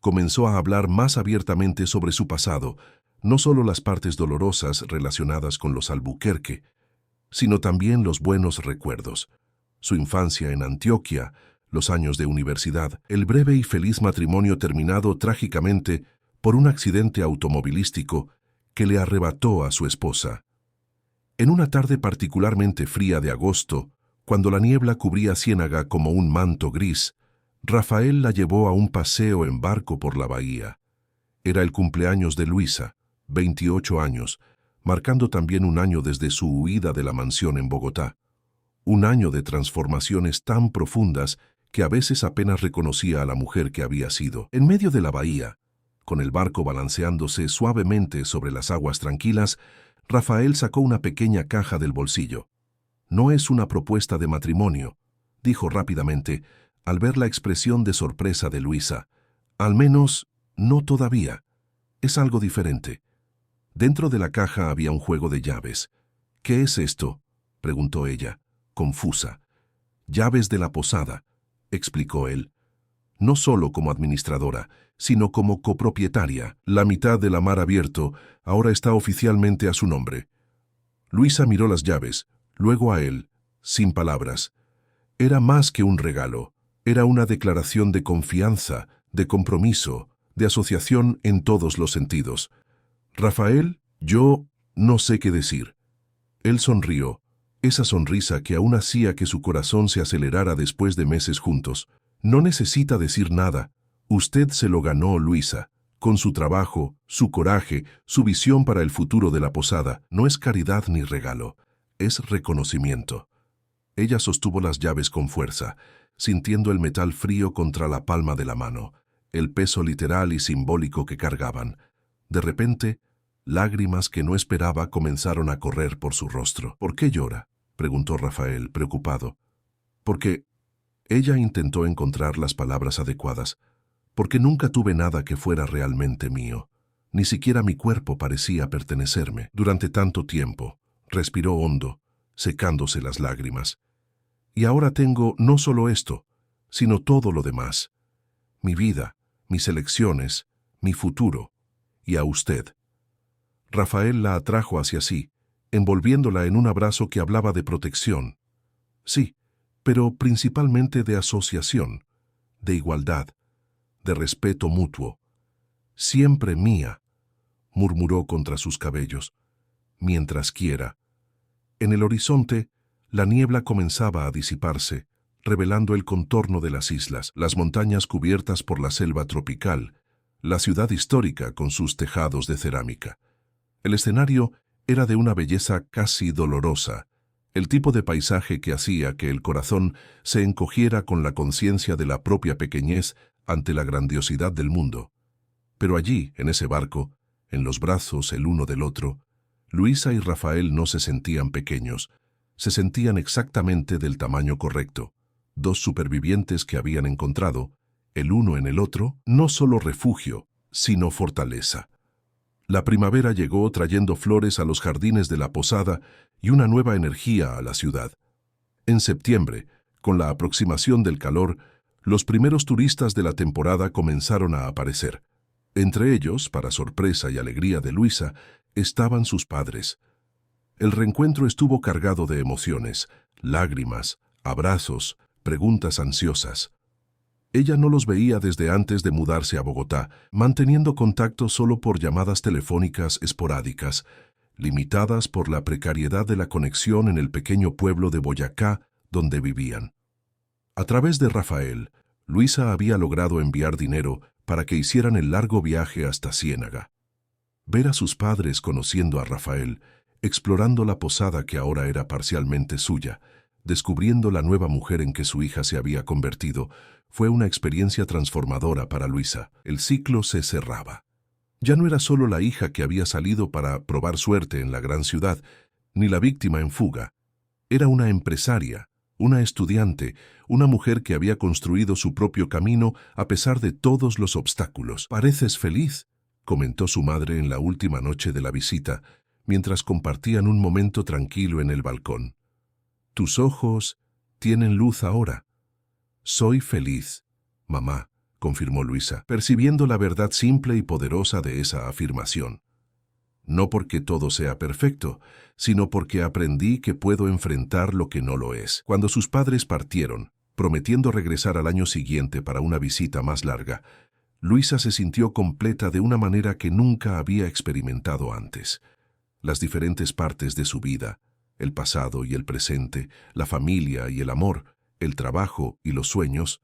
Comenzó a hablar más abiertamente sobre su pasado, no solo las partes dolorosas relacionadas con los Albuquerque, sino también los buenos recuerdos. Su infancia en Antioquia, los años de universidad, el breve y feliz matrimonio terminado trágicamente por un accidente automovilístico que le arrebató a su esposa. En una tarde particularmente fría de agosto, cuando la niebla cubría Ciénaga como un manto gris, Rafael la llevó a un paseo en barco por la bahía. Era el cumpleaños de Luisa, 28 años, marcando también un año desde su huida de la mansión en Bogotá. Un año de transformaciones tan profundas que a veces apenas reconocía a la mujer que había sido. En medio de la bahía, con el barco balanceándose suavemente sobre las aguas tranquilas, Rafael sacó una pequeña caja del bolsillo. «No es una propuesta de matrimonio», dijo rápidamente, al ver la expresión de sorpresa de Luisa. «Al menos, no todavía. Es algo diferente». Dentro de la caja había un juego de llaves. «¿Qué es esto?», preguntó ella, confusa. «Llaves de la posada», explicó él. «No solo como administradora, sino como copropietaria. La mitad de la mar abierto ahora está oficialmente a su nombre». Luisa miró las llaves, luego a él, sin palabras. Era más que un regalo. Era una declaración de confianza, de compromiso, de asociación en todos los sentidos. «Rafael, yo no sé qué decir». Él sonrió, esa sonrisa que aún hacía que su corazón se acelerara después de meses juntos. «No necesita decir nada. Usted se lo ganó, Luisa, con su trabajo, su coraje, su visión para el futuro de la posada. No es caridad ni regalo, es reconocimiento». Ella sostuvo las llaves con fuerza, sintiendo el metal frío contra la palma de la mano, el peso literal y simbólico que cargaban. De repente, lágrimas que no esperaba comenzaron a correr por su rostro. «¿Por qué llora?», preguntó Rafael, preocupado. Porque ella intentó encontrar las palabras adecuadas, porque nunca tuve nada que fuera realmente mío. Ni siquiera mi cuerpo parecía pertenecerme. Durante tanto tiempo, respiró hondo, secándose las lágrimas. Y ahora tengo no solo esto, sino todo lo demás. Mi vida, mis elecciones, mi futuro, y a usted. Rafael la atrajo hacia sí, envolviéndola en un abrazo que hablaba de protección. Sí, pero principalmente de asociación, de igualdad, de respeto mutuo. Siempre mía, murmuró contra sus cabellos, mientras quiera. En el horizonte, la niebla comenzaba a disiparse, revelando el contorno de las islas, las montañas cubiertas por la selva tropical, la ciudad histórica con sus tejados de cerámica. El escenario era de una belleza casi dolorosa, el tipo de paisaje que hacía que el corazón se encogiera con la conciencia de la propia pequeñez ante la grandiosidad del mundo. Pero allí, en ese barco, en los brazos el uno del otro, Luisa y Rafael no se sentían pequeños, se sentían exactamente del tamaño correcto. Dos supervivientes que habían encontrado, el uno en el otro, no solo refugio, sino fortaleza. La primavera llegó trayendo flores a los jardines de la posada y una nueva energía a la ciudad. En septiembre, con la aproximación del calor, los primeros turistas de la temporada comenzaron a aparecer. Entre ellos, para sorpresa y alegría de Luisa, estaban sus padres. El reencuentro estuvo cargado de emociones, lágrimas, abrazos, preguntas ansiosas. Ella no los veía desde antes de mudarse a Bogotá, manteniendo contacto solo por llamadas telefónicas esporádicas, limitadas por la precariedad de la conexión en el pequeño pueblo de Boyacá donde vivían. A través de Rafael, Luisa había logrado enviar dinero para que hicieran el largo viaje hasta Ciénaga. Ver a sus padres conociendo a Rafael, explorando la posada que ahora era parcialmente suya, descubriendo la nueva mujer en que su hija se había convertido, fue una experiencia transformadora para Luisa. El ciclo se cerraba. Ya no era solo la hija que había salido para probar suerte en la gran ciudad, ni la víctima en fuga. Era una empresaria, una estudiante, una mujer que había construido su propio camino a pesar de todos los obstáculos. «Pareces feliz», comentó su madre en la última noche de la visita, mientras compartían un momento tranquilo en el balcón. «Tus ojos tienen luz ahora». «Soy feliz, mamá», confirmó Luisa, percibiendo la verdad simple y poderosa de esa afirmación. «No porque todo sea perfecto, sino porque aprendí que puedo enfrentar lo que no lo es». Cuando sus padres partieron, prometiendo regresar al año siguiente para una visita más larga, Luisa se sintió completa de una manera que nunca había experimentado antes. Las diferentes partes de su vida, el pasado y el presente, la familia y el amor, el trabajo y los sueños,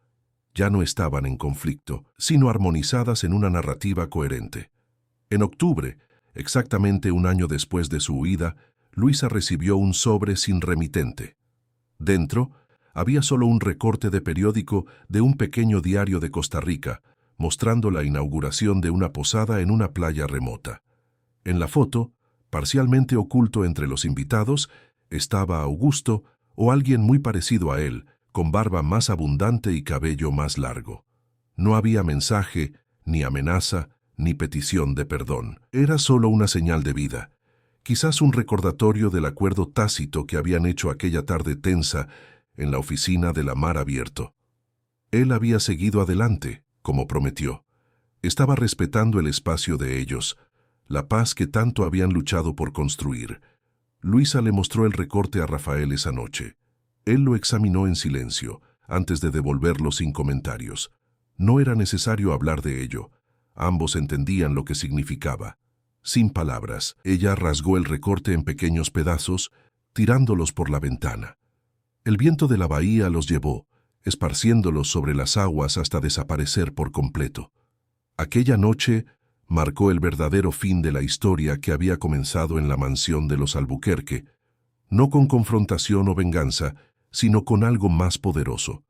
ya no estaban en conflicto, sino armonizadas en una narrativa coherente. En octubre, exactamente un año después de su huida, Luisa recibió un sobre sin remitente. Dentro, había solo un recorte de periódico de un pequeño diario de Costa Rica, mostrando la inauguración de una posada en una playa remota. En la foto, parcialmente oculto entre los invitados, estaba Augusto o alguien muy parecido a él, con barba más abundante y cabello más largo. No había mensaje, ni amenaza, ni petición de perdón. Era solo una señal de vida. Quizás un recordatorio del acuerdo tácito que habían hecho aquella tarde tensa en la oficina de la Mar Abierto. Él había seguido adelante, como prometió. Estaba respetando el espacio de ellos, la paz que tanto habían luchado por construir. Luisa le mostró el recorte a Rafael esa noche. Él lo examinó en silencio, antes de devolverlo sin comentarios. No era necesario hablar de ello. Ambos entendían lo que significaba. Sin palabras, ella rasgó el recorte en pequeños pedazos, tirándolos por la ventana. El viento de la bahía los llevó, esparciéndolos sobre las aguas hasta desaparecer por completo. Aquella noche marcó el verdadero fin de la historia que había comenzado en la mansión de los Albuquerque, no con confrontación o venganza, sino con algo más poderoso,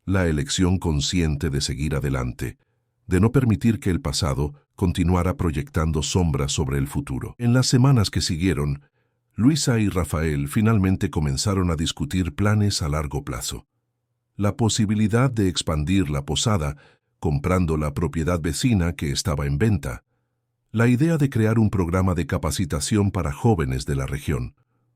la elección consciente de seguir adelante, de no permitir que el pasado continuara proyectando sombras sobre el futuro. En las semanas que siguieron, Luisa y Rafael finalmente comenzaron a discutir planes a largo plazo. la posibilidad de expandir la posada, comprando la propiedad vecina que estaba en venta, la idea de crear un programa de capacitación para jóvenes de la región,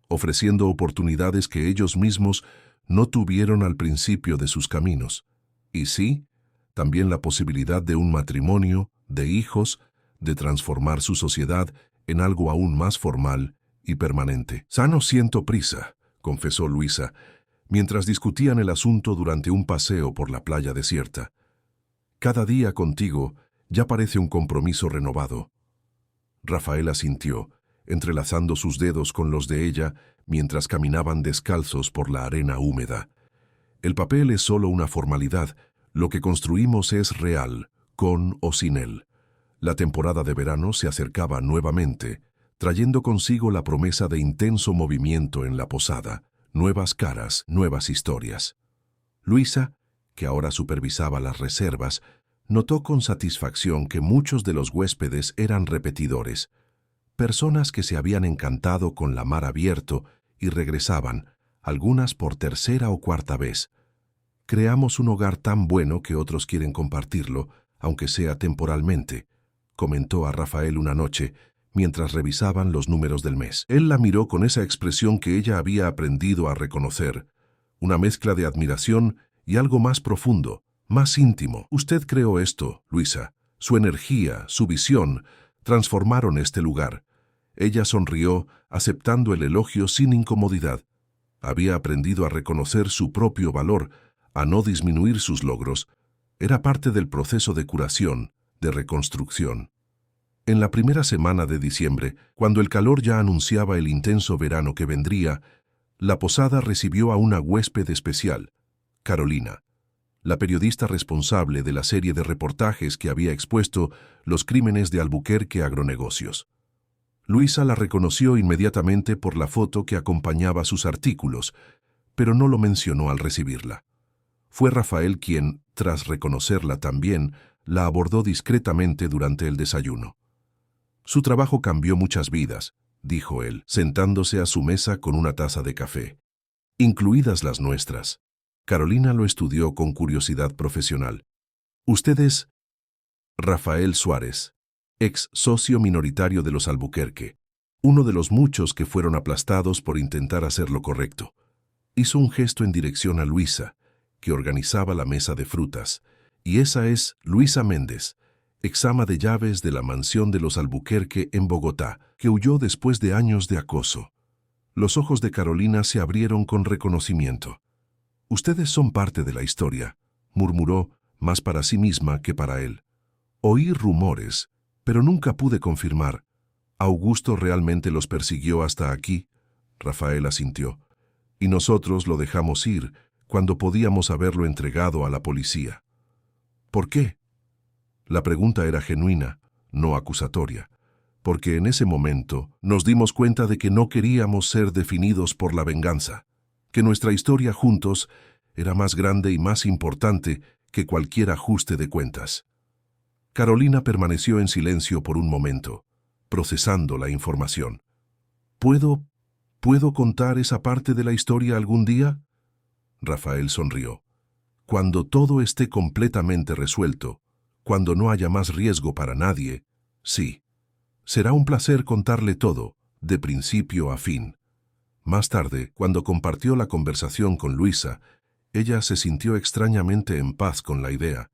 ofreciendo oportunidades que ellos mismos no tuvieron al principio de sus caminos. Y sí, también la posibilidad de un matrimonio, de hijos, de transformar su sociedad en algo aún más formal y permanente. «No siento prisa», confesó Luisa, mientras discutían el asunto durante un paseo por la playa desierta. «Cada día contigo ya parece un compromiso renovado». Rafael asintió, entrelazando sus dedos con los de ella mientras caminaban descalzos por la arena húmeda. «El papel es solo una formalidad, lo que construimos es real, con o sin él». La temporada de verano se acercaba nuevamente, trayendo consigo la promesa de intenso movimiento en la posada, nuevas caras, nuevas historias. Luisa, que ahora supervisaba las reservas, notó con satisfacción que muchos de los huéspedes eran repetidores, personas que se habían encantado con la mar abierto y regresaban, algunas por tercera o cuarta vez. «Creamos un hogar tan bueno que otros quieren compartirlo, aunque sea temporalmente», comentó a Rafael una noche, mientras revisaban los números del mes. Él la miró con esa expresión que ella había aprendido a reconocer, una mezcla de admiración y algo más profundo, más íntimo. «Usted creó esto, Luisa. Su energía, su visión, transformaron este lugar». Ella sonrió, aceptando el elogio sin incomodidad. Había aprendido a reconocer su propio valor, a no disminuir sus logros. Era parte del proceso de curación, de reconstrucción. En la primera semana de diciembre, cuando el calor ya anunciaba el intenso verano que vendría, la posada recibió a una huésped especial, Carolina, la periodista responsable de la serie de reportajes que había expuesto los crímenes de Albuquerque Agronegocios. Luisa la reconoció inmediatamente por la foto que acompañaba sus artículos, pero no lo mencionó al recibirla. Fue Rafael quien, tras reconocerla también, la abordó discretamente durante el desayuno. «Su trabajo cambió muchas vidas», dijo él, sentándose a su mesa con una taza de café, «incluidas las nuestras». Carolina lo estudió con curiosidad profesional. «Usted es Rafael Suárez, ex socio minoritario de los Albuquerque, uno de los muchos que fueron aplastados por intentar hacer lo correcto». Hizo un gesto en dirección a Luisa, que organizaba la mesa de frutas. «Y esa es Luisa Méndez, exama de llaves de la mansión de los Albuquerque en Bogotá, que huyó después de años de acoso». Los ojos de Carolina se abrieron con reconocimiento. «Ustedes son parte de la historia», murmuró, más para sí misma que para él. «Oí rumores, pero nunca pude confirmar. ¿Augusto realmente los persiguió hasta aquí?». Rafael asintió. «Y nosotros lo dejamos ir cuando podíamos haberlo entregado a la policía». «¿Por qué?». La pregunta era genuina, no acusatoria, porque en ese momento nos dimos cuenta de que no queríamos ser definidos por la venganza, que nuestra historia juntos era más grande y más importante que cualquier ajuste de cuentas. Carolina permaneció en silencio por un momento, procesando la información. ¿Puedo contar esa parte de la historia algún día?». Rafael sonrió. «Cuando todo esté completamente resuelto, cuando no haya más riesgo para nadie, sí. Será un placer contarle todo, de principio a fin». Más tarde, cuando compartió la conversación con Luisa, ella se sintió extrañamente en paz con la idea.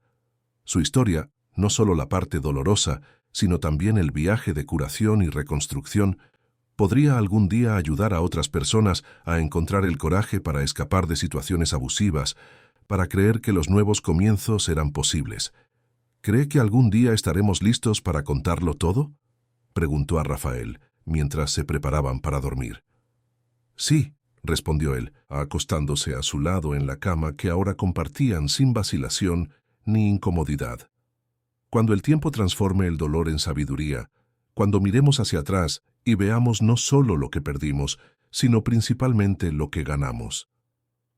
Su historia, no solo la parte dolorosa, sino también el viaje de curación y reconstrucción, podría algún día ayudar a otras personas a encontrar el coraje para escapar de situaciones abusivas, para creer que los nuevos comienzos eran posibles. «¿Cree que algún día estaremos listos para contarlo todo?», preguntó a Rafael, mientras se preparaban para dormir. «Sí», respondió él, acostándose a su lado en la cama que ahora compartían sin vacilación ni incomodidad. «Cuando el tiempo transforme el dolor en sabiduría, cuando miremos hacia atrás y veamos no solo lo que perdimos, sino principalmente lo que ganamos».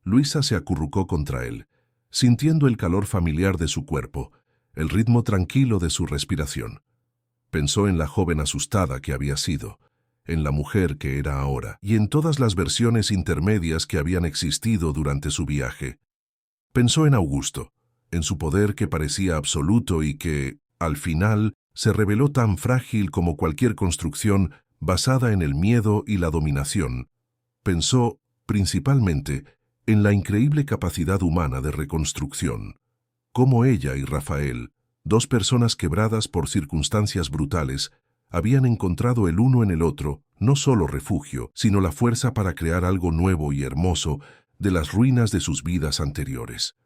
Luisa se acurrucó contra él, sintiendo el calor familiar de su cuerpo, el ritmo tranquilo de su respiración. Pensó en la joven asustada que había sido, en la mujer que era ahora, y en todas las versiones intermedias que habían existido durante su viaje. Pensó en Augusto, en su poder que parecía absoluto y que, al final, se reveló tan frágil como cualquier construcción basada en el miedo y la dominación. Pensó, principalmente, en la increíble capacidad humana de reconstrucción. Cómo ella y Rafael, dos personas quebradas por circunstancias brutales, habían encontrado el uno en el otro no solo refugio, sino la fuerza para crear algo nuevo y hermoso de las ruinas de sus vidas anteriores.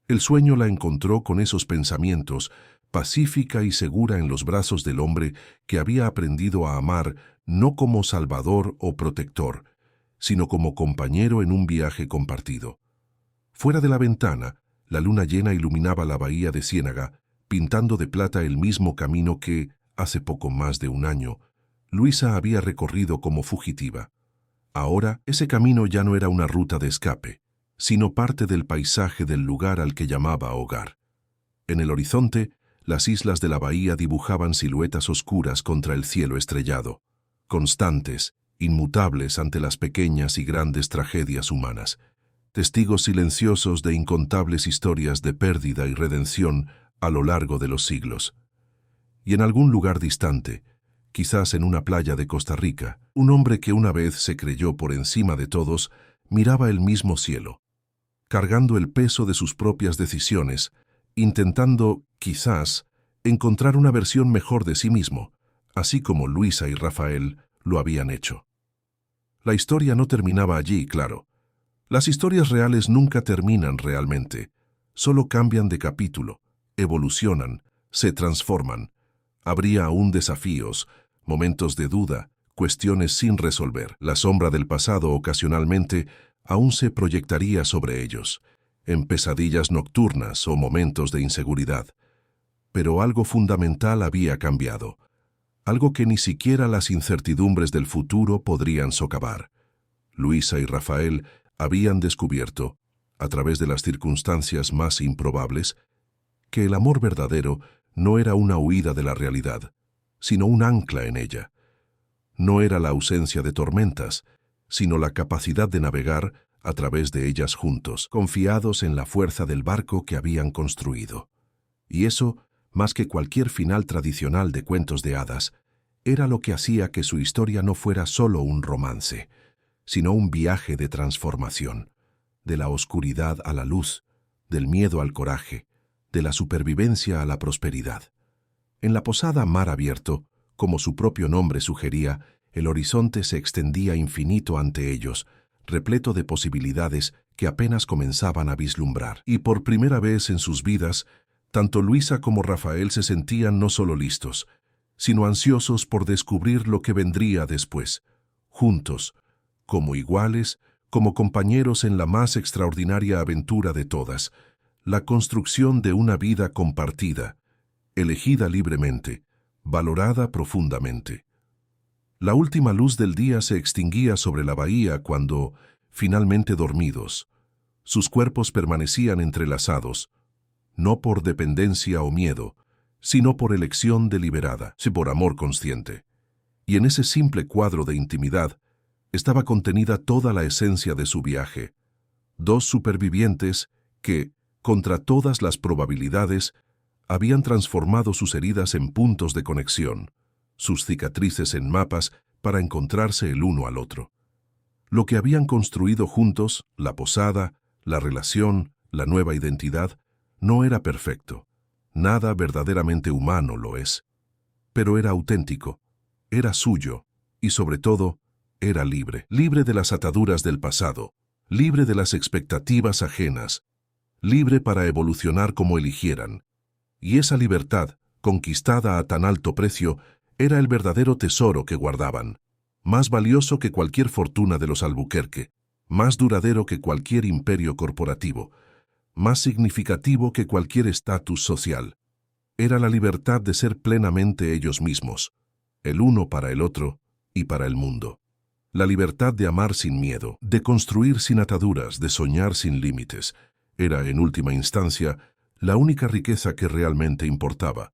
El sueño la encontró con esos pensamientos, pacífica y segura en los brazos del hombre que había aprendido a amar no como salvador o protector, sino como compañero en un viaje compartido. Fuera de la ventana, la luna llena iluminaba la bahía de Ciénaga, pintando de plata el mismo camino que, hace poco más de un año, Luisa había recorrido como fugitiva. Ahora, ese camino ya no era una ruta de escape, sino parte del paisaje del lugar al que llamaba hogar. En el horizonte, las islas de la bahía dibujaban siluetas oscuras contra el cielo estrellado, constantes, inmutables ante las pequeñas y grandes tragedias humanas, testigos silenciosos de incontables historias de pérdida y redención a lo largo de los siglos. Y en algún lugar distante, quizás en una playa de Costa Rica, un hombre que una vez se creyó por encima de todos, miraba el mismo cielo, cargando el peso de sus propias decisiones, intentando, quizás, encontrar una versión mejor de sí mismo, así como Luisa y Rafael lo habían hecho. La historia no terminaba allí, claro. Las historias reales nunca terminan realmente, solo cambian de capítulo, evolucionan, se transforman. Habría aún desafíos, momentos de duda, cuestiones sin resolver. La sombra del pasado ocasionalmente aún se proyectaría sobre ellos, en pesadillas nocturnas o momentos de inseguridad. Pero algo fundamental había cambiado, algo que ni siquiera las incertidumbres del futuro podrían socavar. Luisa y Rafael habían descubierto, a través de las circunstancias más improbables, que el amor verdadero no era una huida de la realidad, sino un ancla en ella. No era la ausencia de tormentas, sino la capacidad de navegar a través de ellas juntos, confiados en la fuerza del barco que habían construido. Y eso, más que cualquier final tradicional de cuentos de hadas, era lo que hacía que su historia no fuera solo un romance, sino un viaje de transformación, de la oscuridad a la luz, del miedo al coraje, de la supervivencia a la prosperidad. En la posada Mar Abierto, como su propio nombre sugería, el horizonte se extendía infinito ante ellos, repleto de posibilidades que apenas comenzaban a vislumbrar. Y por primera vez en sus vidas, tanto Luisa como Rafael se sentían no solo listos, sino ansiosos por descubrir lo que vendría después, juntos, como iguales, como compañeros en la más extraordinaria aventura de todas, la construcción de una vida compartida, elegida libremente, valorada profundamente. La última luz del día se extinguía sobre la bahía cuando, finalmente dormidos, sus cuerpos permanecían entrelazados, no por dependencia o miedo, sino por elección deliberada, sí por amor consciente. Y en ese simple cuadro de intimidad estaba contenida toda la esencia de su viaje. Dos supervivientes que, contra todas las probabilidades, habían transformado sus heridas en puntos de conexión, sus cicatrices en mapas para encontrarse el uno al otro. Lo que habían construido juntos, la posada, la relación, la nueva identidad, no era perfecto. Nada verdaderamente humano lo es. Pero era auténtico, era suyo y, sobre todo, era libre. Libre de las ataduras del pasado, libre de las expectativas ajenas, libre para evolucionar como eligieran. Y esa libertad, conquistada a tan alto precio, era el verdadero tesoro que guardaban, más valioso que cualquier fortuna de los Albuquerque, más duradero que cualquier imperio corporativo, más significativo que cualquier estatus social. Era la libertad de ser plenamente ellos mismos, el uno para el otro y para el mundo. La libertad de amar sin miedo, de construir sin ataduras, de soñar sin límites, era, en última instancia, la única riqueza que realmente importaba.